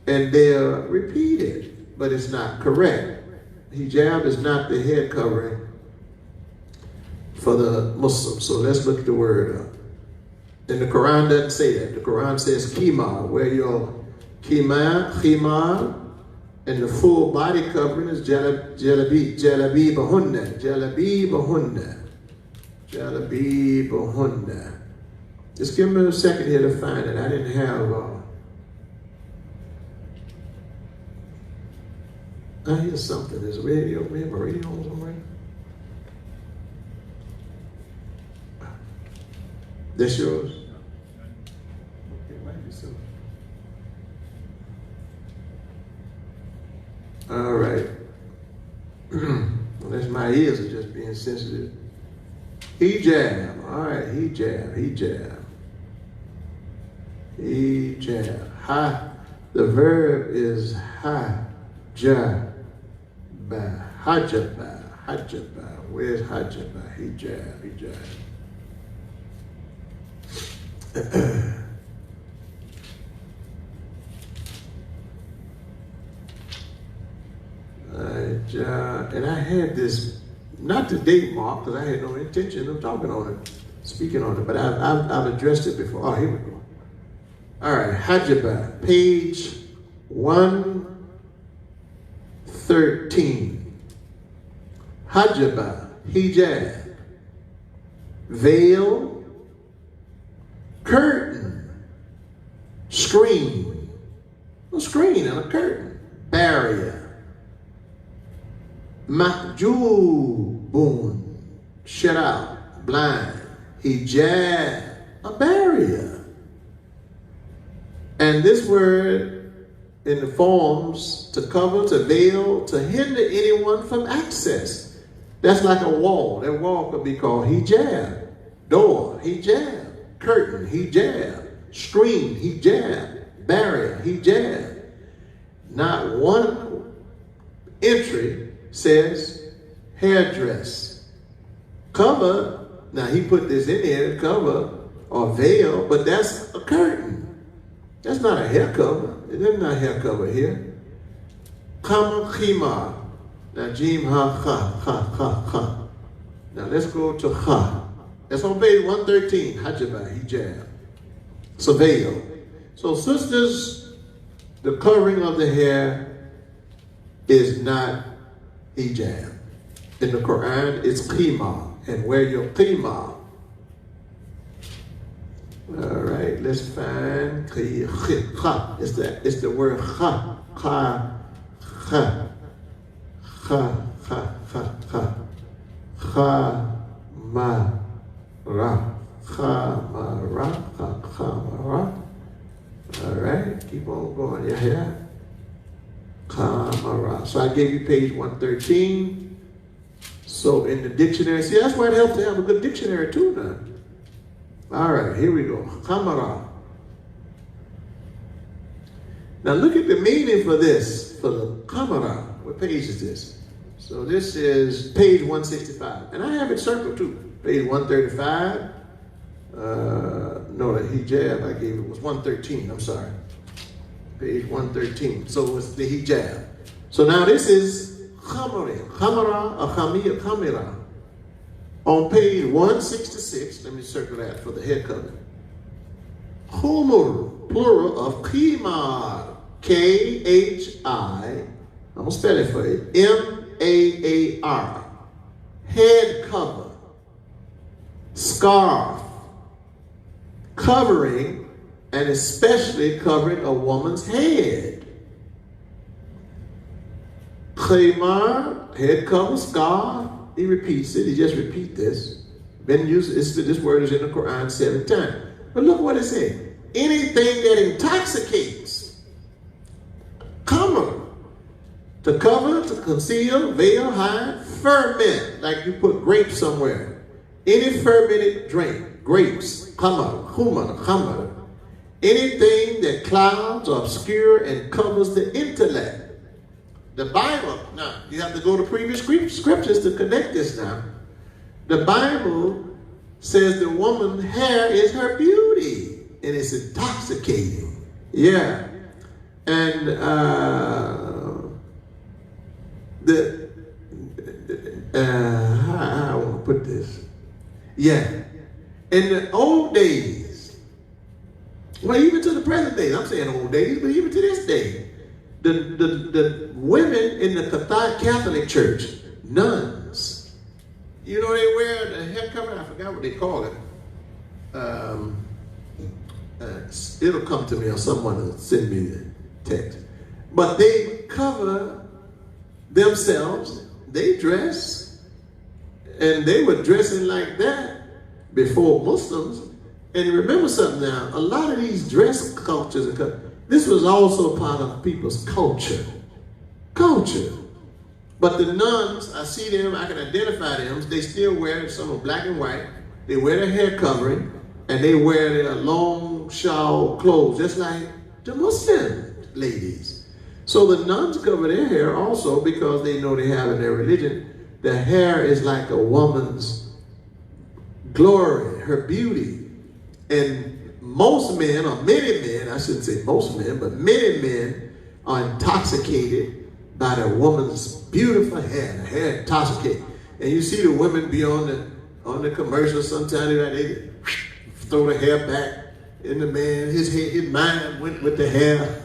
and they'll repeat it, but it's not correct. Hijab is not the head covering for the Muslims. So let's look at the word up. And the Quran doesn't say that. The Quran says qimar, where your khimar, and the full body covering is jalabibahunna. Just give me a second here to find it. I didn't have, I hear something. There's a radio. We have a radio somewhere. That's yours? Okay, might be so. All right. ears are just being sensitive. Hijab. All right, hijab, hijab. Hijab. Ha. The verb is hajaba. Hajaba. Hajaba. Where's hajaba? Hijab, hijab. And I had this, not the date mark, because I had no intention of talking on it, speaking on it, but I've addressed it before. Oh, here we go. All right, hajaba, page 113. Hajaba, hijab, veil, curtain, screen, a screen and a curtain, barrier. Mahjubun, shut out, blind. Hijab, a barrier. And this word in the forms to cover, to veil, to hinder anyone from access. That's like a wall. That wall could be called hijab. Door, hijab. Curtain, hijab. Screen, hijab. Barrier, hijab. Not one entry says hairdress. Cover, now he put this in here, cover or veil, but that's a curtain. That's not a hair cover. There's not a hair cover here. Kama khimar. Now jim ha ha ha ha ha. Now let's go to ha. That's on page 113. Hajaba, hijab. So veil. So sisters, the covering of the hair is not hijab. In the Quran, it's qima, and wear your qima. All right, let's find kha. It's the word kha, kha, kha, kha, kha, kha, kha, kha, ma, ra, kha, ma, ra, kha, ma, ra. All right, keep on going. YAHYA. Kamara. So I gave you page 113. So in the dictionary, see, that's why it helps to have a good dictionary too now. All right, here we go. Kamara. Now look at the meaning for this, for the kamara. What page is this? So this is page 165. And I have it circled too. Page 135. No, the hijab I gave it was 113. I'm sorry. Page 113. So it's the hijab. So now this is khamara, khamira. On page 166, let me circle that for the head cover. Humur, plural of khimar, K-H-I, I'm going to spell it for you, M-A-A-R, head cover, scarf, covering, and especially covering a woman's head. Khimar, head cover, scarf. He repeats it. He just repeats this. Been used. This word is in the Quran 7 times. But look what it says. Anything that intoxicates. Cover. To cover, to conceal, veil, hide, ferment. Like you put grapes somewhere. Any fermented drink. Grapes. Khamar. Humar. Khamar. Anything that clouds or obscures and covers the intellect. The Bible, now you have to go to previous scriptures to connect this now. The Bible says the woman's hair is her beauty and it's intoxicating. Yeah. And how I want to put this? Yeah. In the old days, well, even to the present day, I'm saying old days, but even to this day, the women in the Catholic Church, nuns, you know, they wear the head cover. I forgot what they call it. It'll come to me or someone will send me the text. But they cover themselves. They dress, and they were dressing like that before Muslims. And remember something now, a lot of these dress cultures and this was also part of people's culture. Culture. But the nuns, I see them, I can identify them. They still wear some of black and white. They wear their hair covering, and they wear their long shawl clothes, just like the Muslim ladies. So the nuns cover their hair also because they know they have in their religion, the hair is like a woman's glory, her beauty. And most men, or many men, I shouldn't say most men, but many men are intoxicated by the woman's beautiful hair. The hair intoxicated. And you see the women be on the commercial sometimes, they throw the hair back in the man, his mind went with the hair.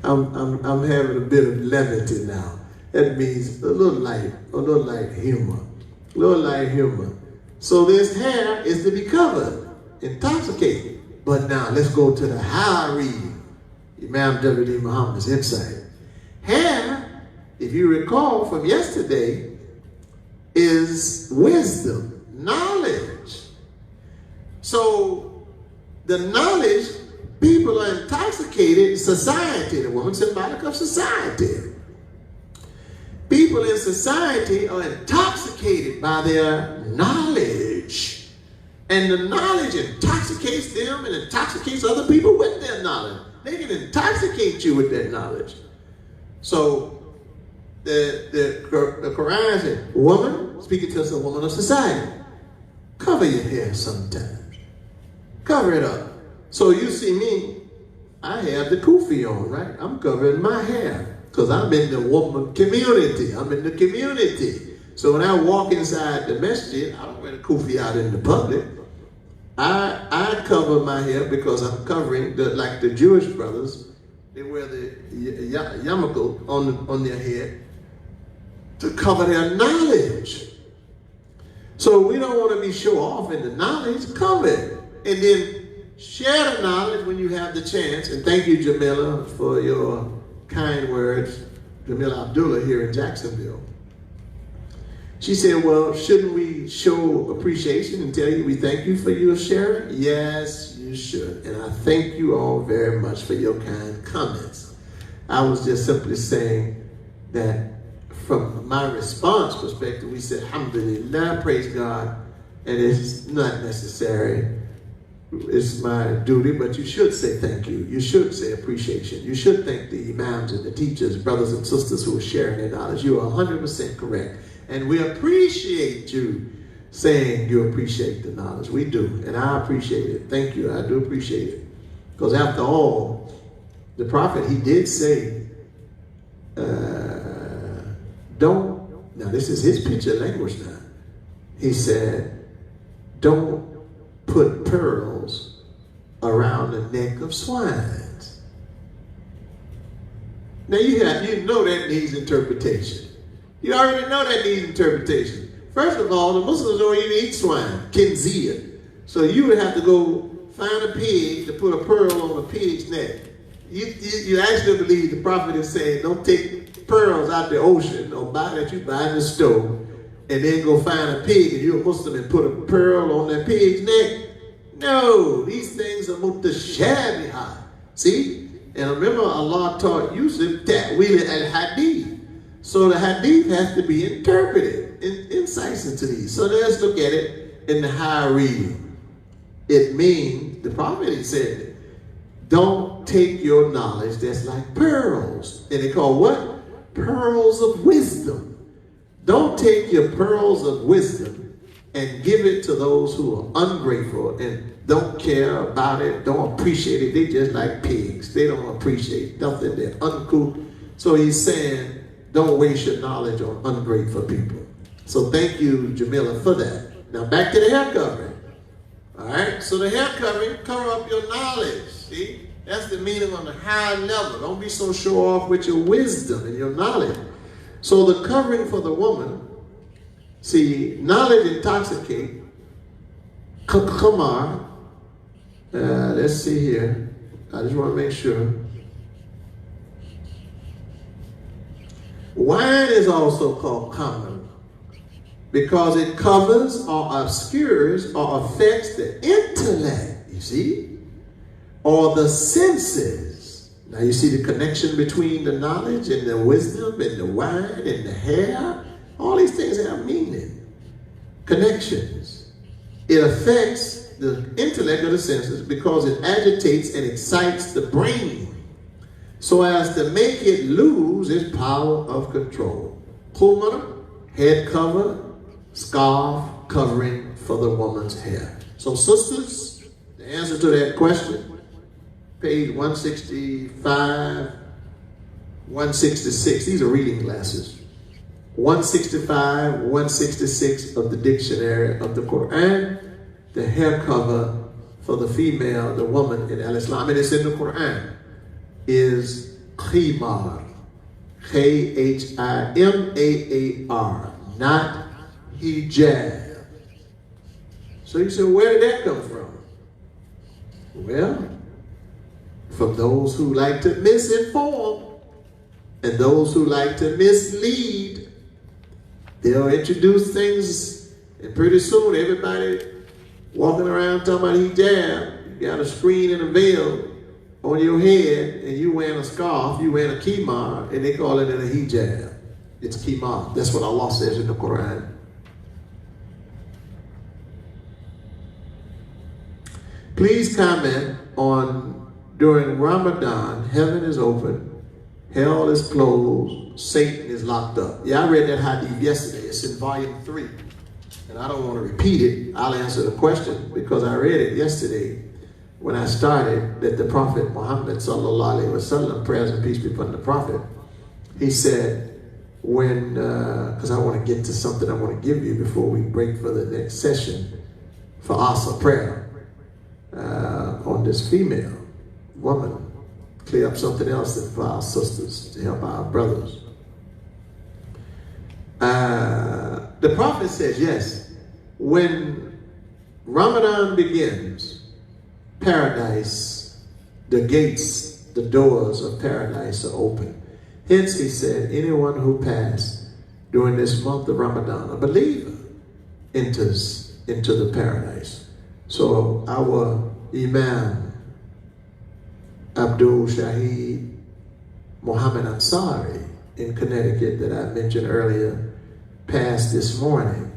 I'm having a bit of levity now. That means a little light humor. So this hair is to be covered, intoxicated. But now let's go to the higher reading. Imam W.D. Muhammad's insight. Hair, if you recall from yesterday, is wisdom, knowledge. So the knowledge, people are intoxicated in society. The woman symbolic of society. People in society are intoxicated by their knowledge. And the knowledge intoxicates them and intoxicates other people with their knowledge. They can intoxicate you with that knowledge. So the Quran said, woman, speaking to us, a woman of society, cover your hair sometimes. Cover it up. So you see me, I have the kufi on, right? I'm covering my hair because I'm in the woman community. I'm in the community. So when I walk inside the masjid, I don't wear the kufi out in the public. I cover my hair because I'm covering, like the Jewish brothers, they wear the yarmulke on their head to cover their knowledge. So we don't want to be show off in the knowledge, cover it. And then share the knowledge when you have the chance. And thank you, Jamila, for your kind words. Jamila Abdullah here in Jacksonville. She said, well, shouldn't we show appreciation and tell you we thank you for your sharing? Yes, you should. And I thank you all very much for your kind comments. I was just simply saying that from my response perspective, we said, alhamdulillah, praise God. And it's not necessary. It's my duty, but you should say thank you. You should say appreciation. You should thank the imams and the teachers, brothers and sisters who are sharing their knowledge. You are 100% correct. And we appreciate you saying you appreciate the knowledge. We do, and I appreciate it. Thank you, I do appreciate it. Because after all, the prophet, he did say, now this is his picture language now. He said, don't put pearls around the neck of swines. Now you know that needs interpretation. You already know that needs interpretation. First of all, the Muslims don't even eat swine, kinzia. So you would have to go find a pig to put a pearl on a pig's neck. You actually believe the prophet is saying, don't take pearls out the ocean or buy that you buy in the store and then go find a pig and you're a Muslim and put a pearl on that pig's neck. No, these things are mutashabihah. See? And remember, Allah taught Yusuf ta'wil al-hadith. So the hadith has to be interpreted, insights into these. So let's look at it in the high reading. It means, the prophet he said, don't take your knowledge that's like pearls. And they call what? Pearls of wisdom. Don't take your pearls of wisdom and give it to those who are ungrateful and don't care about it, don't appreciate it. They just like pigs. They don't appreciate nothing. They're uncouth. So he's saying, don't waste your knowledge on ungrateful people. So thank you, Jamila, for that. Now back to the hair covering. All right, so the hair covering, cover up your knowledge. See, that's the meaning on the high level. Don't be so show off with your wisdom and your knowledge. So the covering for the woman, see, knowledge intoxicate. Kamar. Let's see here. I just want to make sure. Wine is also called common because it covers or obscures or affects the intellect, you see, or the senses. Now you see the connection between the knowledge and the wisdom and the wine and the hair. All these things have meaning. Connections. It affects the intellect of the senses because it agitates and excites the brain so as to make it lose its power of control. Khumra, head cover, scarf covering for the woman's hair. So sisters, the answer to that question, page 165, 166, these are reading glasses. 165, 166 of the dictionary of the Quran, the hair cover for the female, the woman in Al-Islam, and it's in the Quran, is khimar, K-H-I-M-A-A-R, not hijab. So you say, where did that come from? Well, from those who like to misinform and those who like to mislead. They'll introduce things, and pretty soon everybody walking around talking about hijab, you got a screen and a veil on your head, and you wearing a scarf, you wearing a khimar, and they call it a hijab. It's khimar. That's what Allah says in the Quran. Please comment on, during Ramadan, heaven is open, hell is closed, Satan is locked up. Yeah, I read that hadith yesterday. It's in volume 3. And I don't want to repeat it. I'll answer the question because I read it yesterday when I started, that the Prophet Muhammad sallallahu alaihi wasallam, prayers and peace be upon the Prophet, he said, when, because I want to get to something I want to give you before we break for the next session for Asa prayer on this female woman. Clear up something else that for our sisters, to help our brothers. The Prophet says, yes, when Ramadan begins, paradise, the gates, the doors of paradise are open. Hence, he said, anyone who passed during this month of Ramadan, a believer, enters into the paradise. So our IMAM, ABDULLAH Muhammad Ansari in Connecticut that I mentioned earlier passed this morning,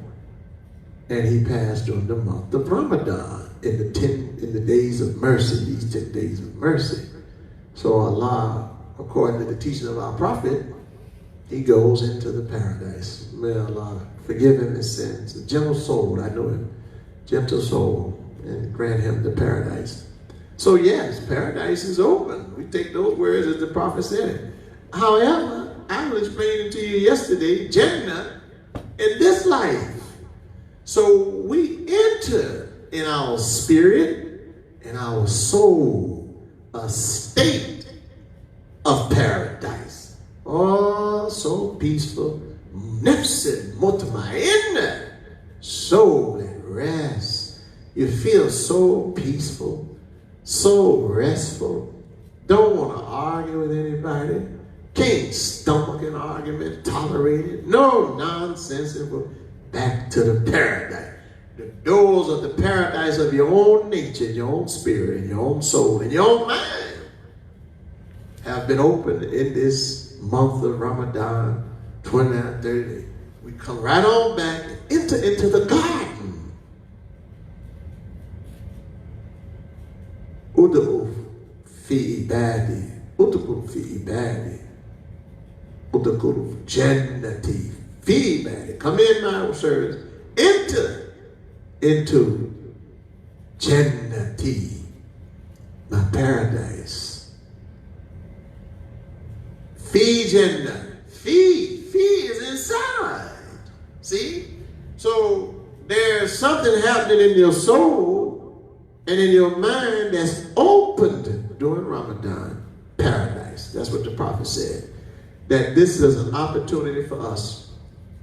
and he passed during the month of Ramadan in the days of mercy, these 10 days of mercy. So Allah, according to the teaching of our Prophet, he goes into the paradise. May Allah forgive him his sins. A gentle soul, I know him, gentle soul, and grant him the paradise. So yes, paradise is open. We take those words as the Prophet said it. However, I was explaining to you yesterday, Jannah in this life. So we enter in our spirit and our soul a state of paradise. Oh, so peaceful. Nafsin mutma'inna, soul at rest. You feel so peaceful, so restful. Don't want to argue with anybody. Can't stomach an argument, tolerate it. No nonsensical. Back to the paradise. The doors of the paradise of your own nature, your own spirit, and your own soul, and your own mind have been opened in this month of Ramadan, 29, 30. We come right on back and enter into the garden. Ud'u fi ibadi, ud'u fi ibadi, ud'u jannati fi ibadi. Come in, my servants. Enter into jannati, my paradise. Fi jannah. Fi is inside. See? So there's something happening in your soul and in your mind that's opened during Ramadan. Paradise. That's what the Prophet said. That this is an opportunity for us,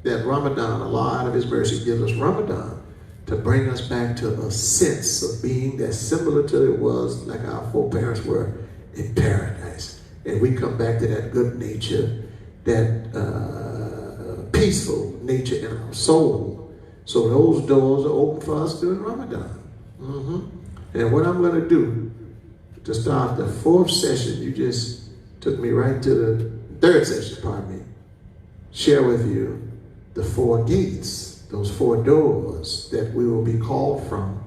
that Ramadan, Allah out of his mercy gives us Ramadan to bring us back to a sense of being that's similar to it was like our foreparents were in paradise. And we come back to that good nature, that peaceful nature in our soul. So those doors are open for us during Ramadan. And what I'm going to do, to start the fourth session. You just took me right to the third session, pardon me. Share with you the four gates, those four doors that we will be called from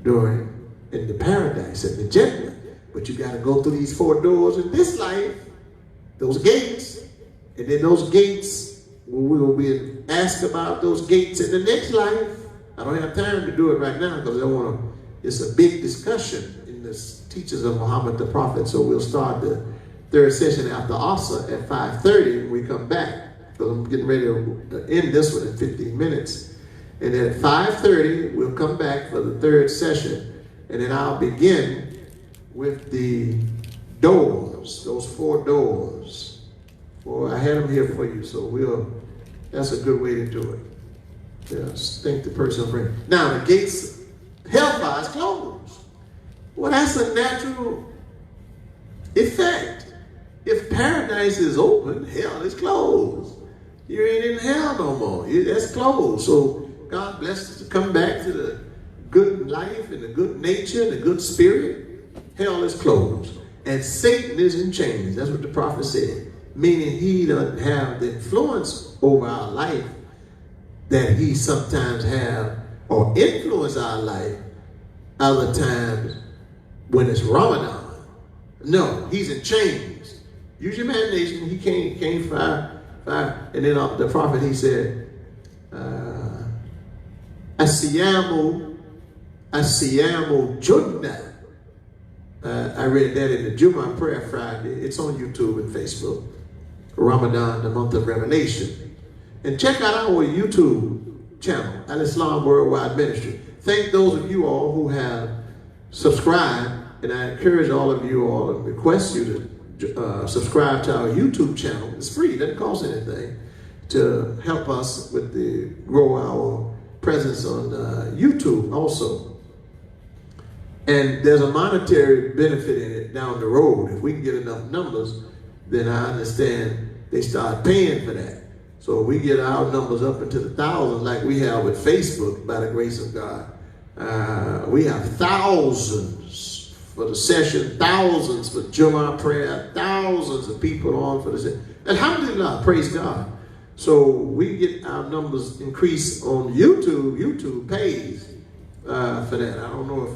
during in the paradise and the Jannah. But you got to go through these four doors in this life, those gates, and then those gates, we will be asked about those gates in the next life. I don't have time to do it right now because I want to. It's a big discussion in the teachings of Muhammad the Prophet. So we'll start the third session after Asa at 5:30 when we come back. Because I'm getting ready to end this one in 15 minutes. And then at 5:30, we'll come back for the third session. And then I'll begin with the doors, those four doors. Well, I had them here for you, so that's a good way to do it. Yes, thank the person for it. Now, the gates, hellfire is closed. Well, that's a natural effect. If paradise is open, hell is closed. You ain't in hell no more. That's closed. So God bless us to come back to the good life and the good nature and the good spirit. Hell is closed. And Satan is in chains. That's what the prophet said. Meaning he doesn't have the influence over our life that he sometimes have or influence our life other times when it's Ramadan. No, he's in chains. Use your imagination. He came five. And then the prophet, he said, Asiyamu Junnah. I read that in the Jummah Prayer Friday. It's on YouTube and Facebook. Ramadan, the month of revelation. And check out our YouTube channel, Al-Islam Worldwide Ministry. Thank those of you all who have subscribed, and I encourage all of you all and request you to subscribe to our YouTube channel. It's free, it doesn't cost anything, to help us with grow our presence on YouTube also. And there's a monetary benefit in it down the road. If we can get enough numbers, then I understand they start paying for that. So we get our numbers up into the thousands like we have with Facebook by the grace of God. We have thousands for the session, thousands for Jummah prayer, thousands of people on for the session. Alhamdulillah, praise God. So we get our numbers increase on YouTube. YouTube pays for that. I don't know if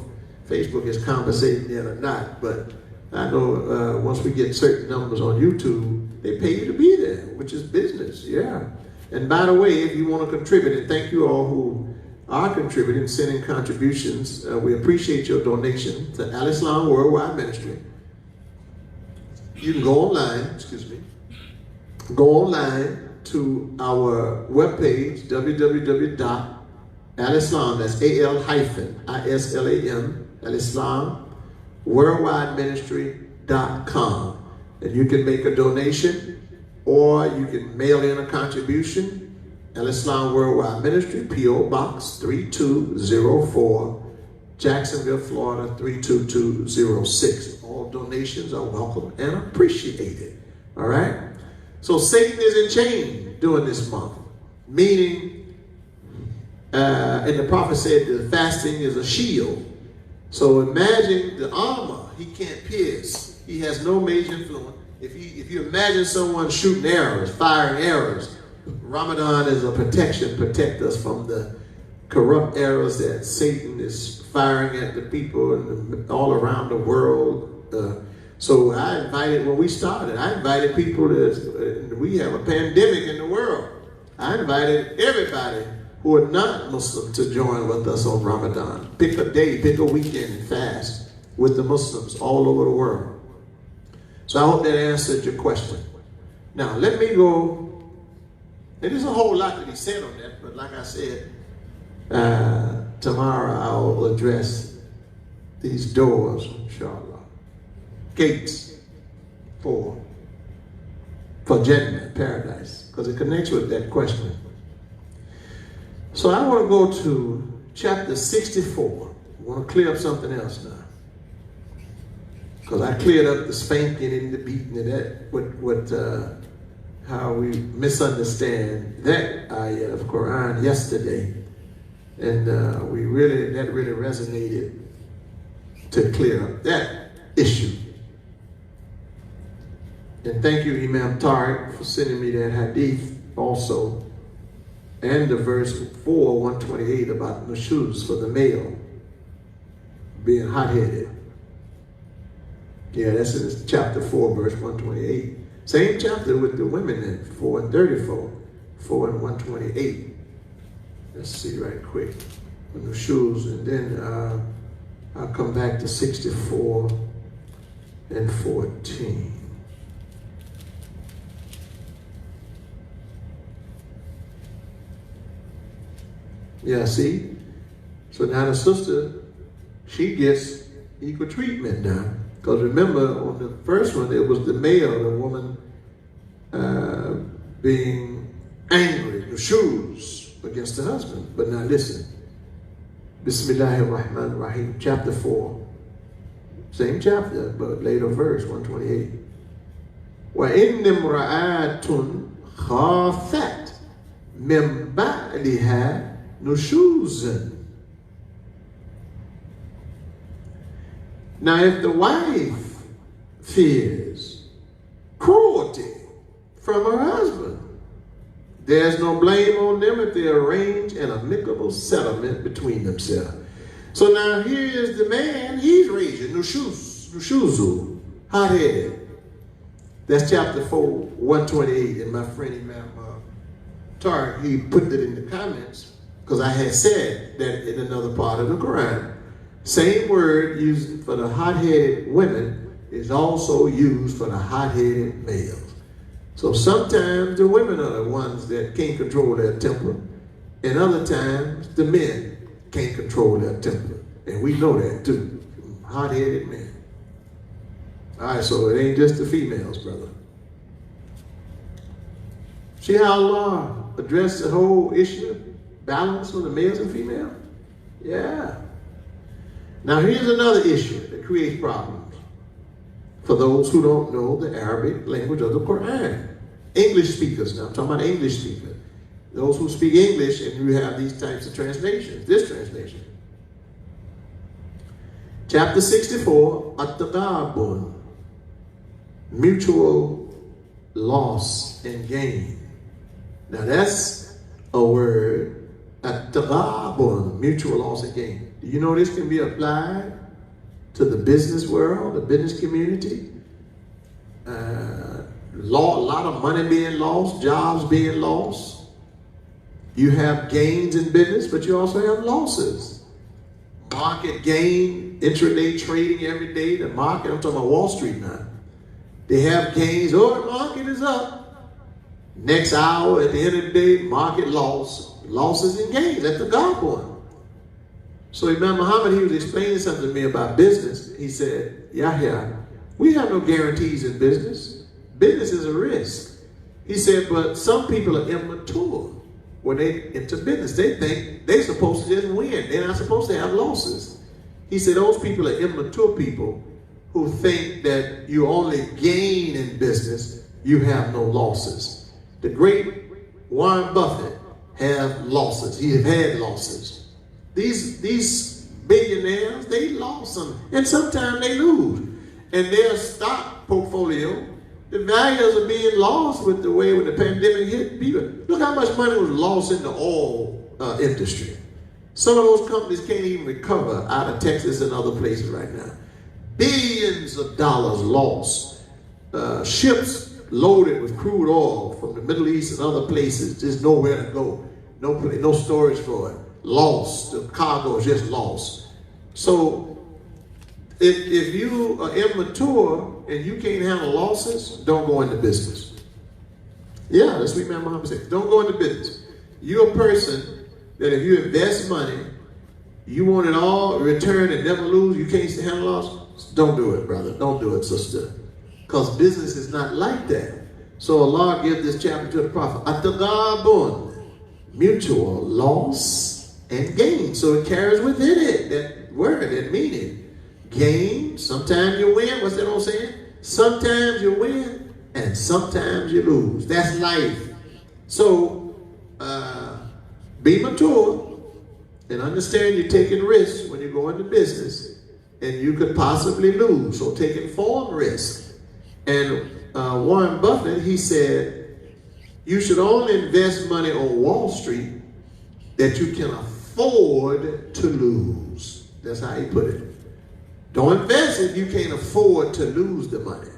Facebook is compensating that or not, but I know once we get certain numbers on YouTube, they pay you to be there, which is business, yeah. And by the way, if you want to contribute, and thank you all who are contributing, sending contributions, we appreciate your donation to Al-Islam Worldwide Ministry. You can go online, go online to our webpage, www.alislam, that's A-L-I-S-L-A-M, Al-Islam Worldwide Ministry.com. And you can make a donation or you can mail in a contribution. Al-Islam Worldwide Ministry, P.O. Box 3204, Jacksonville, Florida 32206. All donations are welcome and appreciated. All right? So Satan is in chains during this month, meaning, and the prophet said the fasting is a shield. So imagine the armor he can't pierce. He has no major influence. If you imagine someone shooting arrows, firing arrows, Ramadan is a protection, protect us from the corrupt arrows that Satan is firing at the people and all around the world. So I invited, when we started, I invited people we have a pandemic in the world. I invited everybody who are not Muslim to join with us on Ramadan. Pick a day, pick a weekend and fast with the Muslims all over the world. So I hope that answered your question. Now let me go, and there's a whole lot to be said on that, but like I said, tomorrow I'll address these doors, inshallah. Gates for Jannah, paradise, because it connects with that question. So I want to go to chapter 64. I want to clear up something else now. Because I cleared up the spanking and the beating and that, how we misunderstand that ayah of Quran yesterday. And that really resonated to clear up that issue. And thank you, Imam Tariq, for sending me that hadith also, and the verse 4, 128 about nushuz for the male being hot-headed. Yeah, that's in chapter 4, verse 128. Same chapter with the women in 4 and 34, 4 and 128. Let's see right quick. Nushuz, and then I'll come back to 64 and 14. Yeah, see? So now the sister, she gets equal treatment now. Because remember, on the first one, it was the male, the woman being angry, the shoes against the husband. But now listen. Bismillahirrahmanirrahim, chapter 4. Same chapter, but later verse, 128. وَإِنِّ امْرَأَةٌ خَافَتْ مِنْ بَعْلِهَا نُشُوزًا. Now, if the wife fears cruelty from her husband, there's no blame on them if they arrange an amicable settlement between themselves. So now here is the man, he's raging, nushuzu, hot-headed. That's chapter 4, 128, and my friend Imam Tariq, he put it in the comments, because I had said that in another part of the Quran. Same word used for the hot-headed women is also used for the hot-headed males. So sometimes the women are the ones that can't control their temper, and other times the men can't control their temper. And we know that too. Hot-headed men. All right, so it ain't just the females, brother. See how Allah addressed the whole issue of balance of the males and females? Yeah. Now here's another issue that creates problems for those who don't know the Arabic language of the Quran. English speakers, now I'm talking about English speakers. Those who speak English and you have these types of translations, this translation. Chapter 64, At-Taqabun, mutual loss and gain. Now that's a word, At-Taqabun, mutual loss and gain. Do you know this can be applied to the business world, the business community? A lot of money being lost, jobs being lost. You have gains in business, but you also have losses. Market gain, intraday trading every day. The market, I'm talking about Wall Street now. They have gains. Oh, the market is up. Next hour, at the end of the day, market loss. Losses and gains at the God point. So Imam Muhammad, he was explaining something to me about business. He said, YAHYA, we have no guarantees in business. Business is a risk. He said, but some people are immature when they enter business. They think they're supposed to just win. They're not supposed to have losses. He said those people are immature people who think that you only gain in business, you have no losses. The great Warren Buffett have losses. He has had losses. These billionaires, they lost some, and sometimes they lose. And their stock portfolio, the values are being lost with the way when the pandemic hit people. Look how much money was lost in the oil industry. Some of those companies can't even recover out of Texas and other places right now. Billions of dollars lost. Ships loaded with crude oil from the Middle East and other places, just nowhere to go. No storage for it. Lost. The cargo is just lost. So if you are immature and you can't handle losses, don't go into business. Yeah, that's what Imam Muhammad said. Don't go into business. You're a person that if you invest money, you want it all, return and never lose, you can't handle loss, don't do it, brother. Don't do it, sister. Because business is not like that. So Allah gives this chapter to the Prophet. At-Taqabun, mutual loss and gain. So it carries within it that word, that meaning. Gain, sometimes you win. What's that old saying? Sometimes you win and sometimes you lose. That's life. So be mature and understand you're taking risks when you go into business. and you could possibly lose. So take informed risk. And Warren Buffett, he said, you should only invest money on Wall Street that you can afford to lose. That's how he put it. Don't invest if you can't afford to lose the money.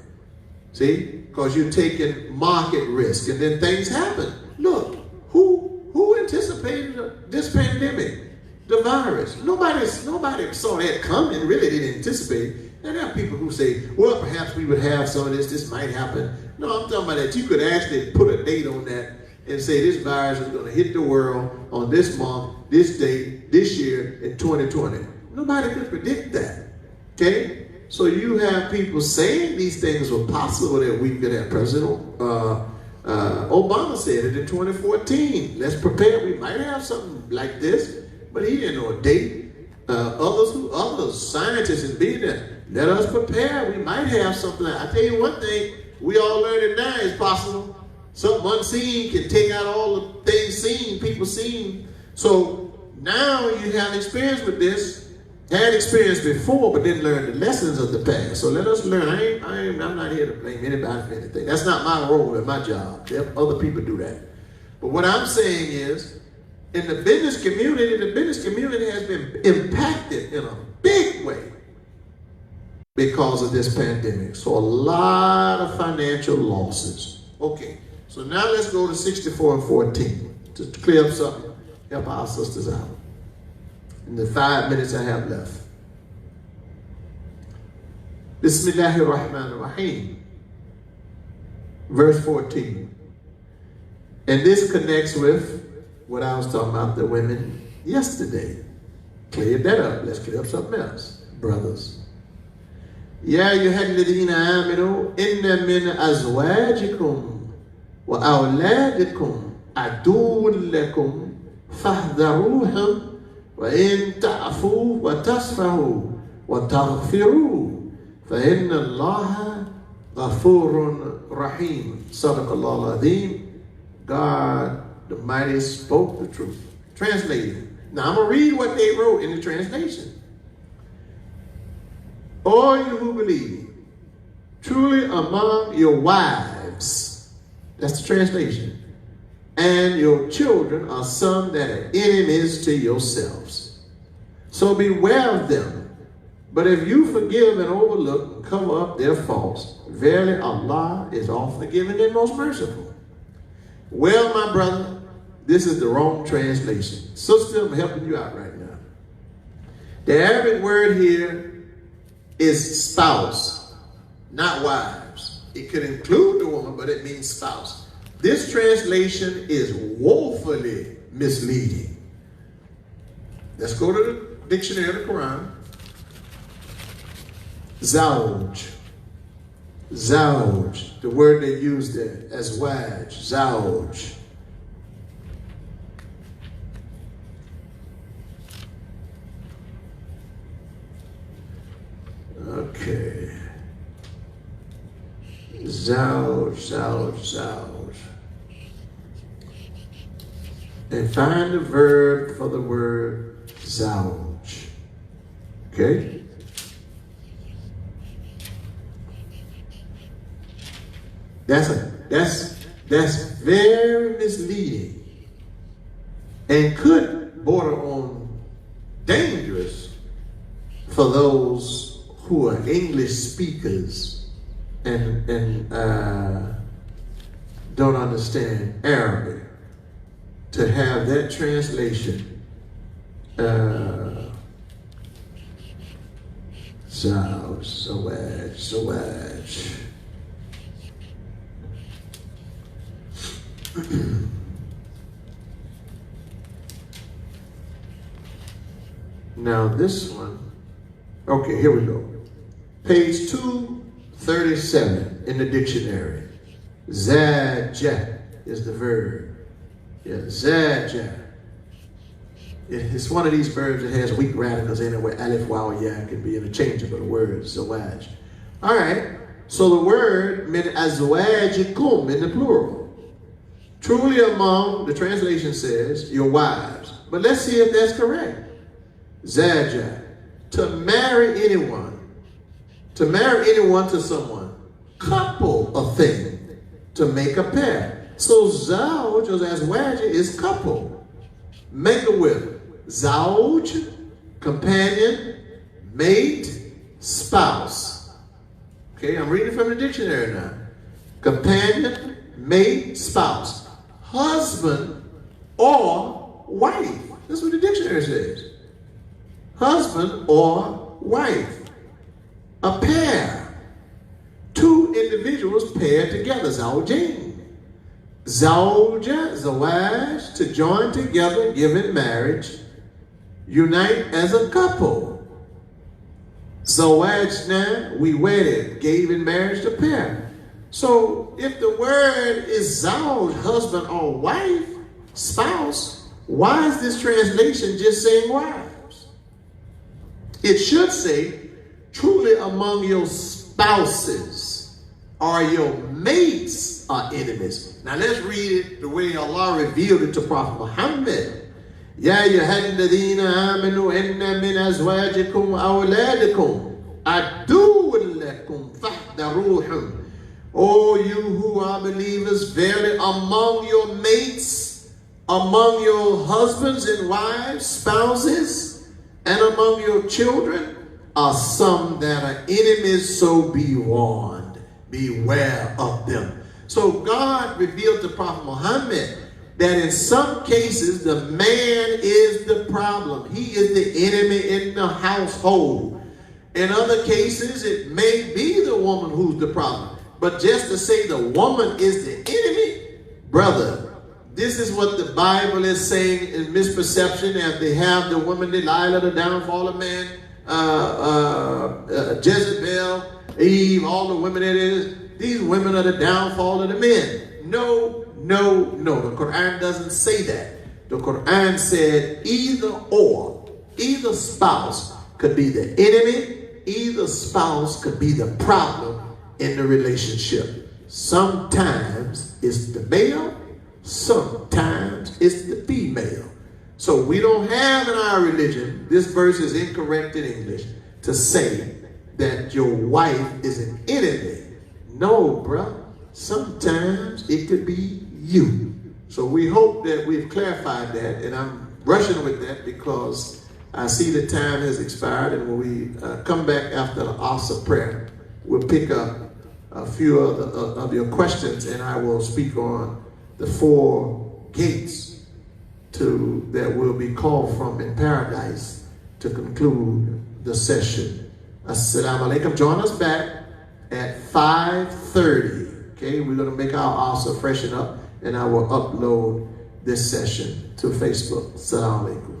See? Because you're taking market risk, and then things happen. Look, who anticipated this pandemic? The virus. Nobody saw that coming, really didn't anticipate. And there are people who say, well, perhaps we would have some of this might happen. No, I'm talking about that you could actually put a date on that and say this virus is going to hit the world on this month, this date, this year in 2020. Nobody could predict that. Okay? So you have people saying these things were possible that we could have. President Obama said it in 2014. Let's prepare. We might have something like this. But he didn't know a date. Others, scientists and billionaires, let us prepare. We might have something. I tell you one thing, we all learned it now is possible. Something unseen can take out all the things seen, people seen. So now you have experience with this. Had experience before, but didn't learn the lessons of the past. So let us learn. I'm not here to blame anybody for anything. That's not my role and my job. Other people do that. But what I'm saying is, in the business community has been impacted in a big way because of this pandemic. So a lot of financial losses. Okay, so now let's go to 64 and 14 to clear up something, help our sisters out in the 5 minutes I have left. Bismillahir Rahmanir Rahim. Verse 14. And this connects with what I was talking about the women yesterday. Cleared that up. Let's clear up something else, brothers. يا أيها الذين آمنوا إن من أزواجكم وأولادكم عدو لكم فاحذروهم وإن تعفوا وتصفحوا وتغفروا فإن الله غفور رحيم. صدق الله العظيم. God the mighty spoke the truth. Translated. Now I'm going to read what they wrote in the translation. All you who believe, truly among your wives, that's the translation, and your children are some that are enemies to yourselves. So beware of them. But if you forgive and overlook and cover up their faults, verily Allah is all forgiving and most merciful. Well, my brother, this is the wrong translation. Sister, I'm helping you out right now. The Arabic word here is spouse, not wives. It could include the woman, but it means spouse. This translation is woefully misleading. Let's go to the dictionary of the Quran. Zawj. Zawj, the word they use there, as waj, zawj. Okay. Zawj, zawj, zawj. And find the verb for the word zawj. Okay? That's very misleading and could border on dangerous for those who are English speakers and don't understand Arabic to have that translation zawaj. Now this one, okay, here we go. Page 237 in the dictionary. Zaja is the verb. Yeah, zaja. It's one of these verbs that has weak radicals in it where alif, waw, ya can be interchangeable words, zawaj. All right, so the word min azwajikum in the plural. Truly among, the translation says, your wives. But let's see if that's correct. Zaja. to marry anyone, to someone, couple a thing, to make a pair. So zawj, or azwaj, is couple. Make a with. Zawj, companion, mate, spouse. Okay, I'm reading from the dictionary now. Companion, mate, spouse. Husband or wife. That's what the dictionary says. Husband or wife. A pair. Two individuals paired together. Zawjain. Zawja, zawaj, to join together, give in marriage, unite as a couple. Zawajna, we wedded, gave in marriage to pair. So if the word is zawj, husband or wife, spouse, why is this translation just saying wives? It should say, truly among your spouses or your mates are enemies. Now let's read it the way Allah revealed it to Prophet Muhammad. يَا أَيُّهَا الَّذِينَ آمَنُوا إِنَّ مِنْ أَزْوَاجِكُمْ وَأَوْلَادِكُمْ عَدُوٌّ لَكُمْ فَاحْذَرُوهُمْ. O you who are believers, verily among your mates, among your husbands and wives, spouses, and among your children are some that are enemies, so be warned. Beware of them. So God revealed to Prophet Muhammad that in some cases the man is the problem. He is the enemy in the household. In other cases, it may be the woman who's the problem. But just to say the woman is the enemy, brother, this is what the Bible is saying in misperception. And they have the woman Delilah, the downfall of man, Jezebel, Eve, all the women it is. These women are the downfall of the men. No, no, no. The Quran doesn't say that. The Quran said either or. Either spouse could be the enemy. Either spouse could be the problem in the relationship. Sometimes it's the male. Sometimes it's the female. So we don't have in our religion, this verse is incorrect in English, to say that your wife is an enemy. No, bro. Sometimes it could be you. So we hope that we've clarified that, and I'm rushing with that because I see the time has expired, and when we come back after the Asa prayer, we'll pick up a few of your questions, and I will speak on the 4 gates that will be called from in paradise to conclude the session. Assalamu alaikum. Join us back at 5:30. Okay, we're going to make our Asa freshen up, and I will upload this session to Facebook. Assalamu alaikum.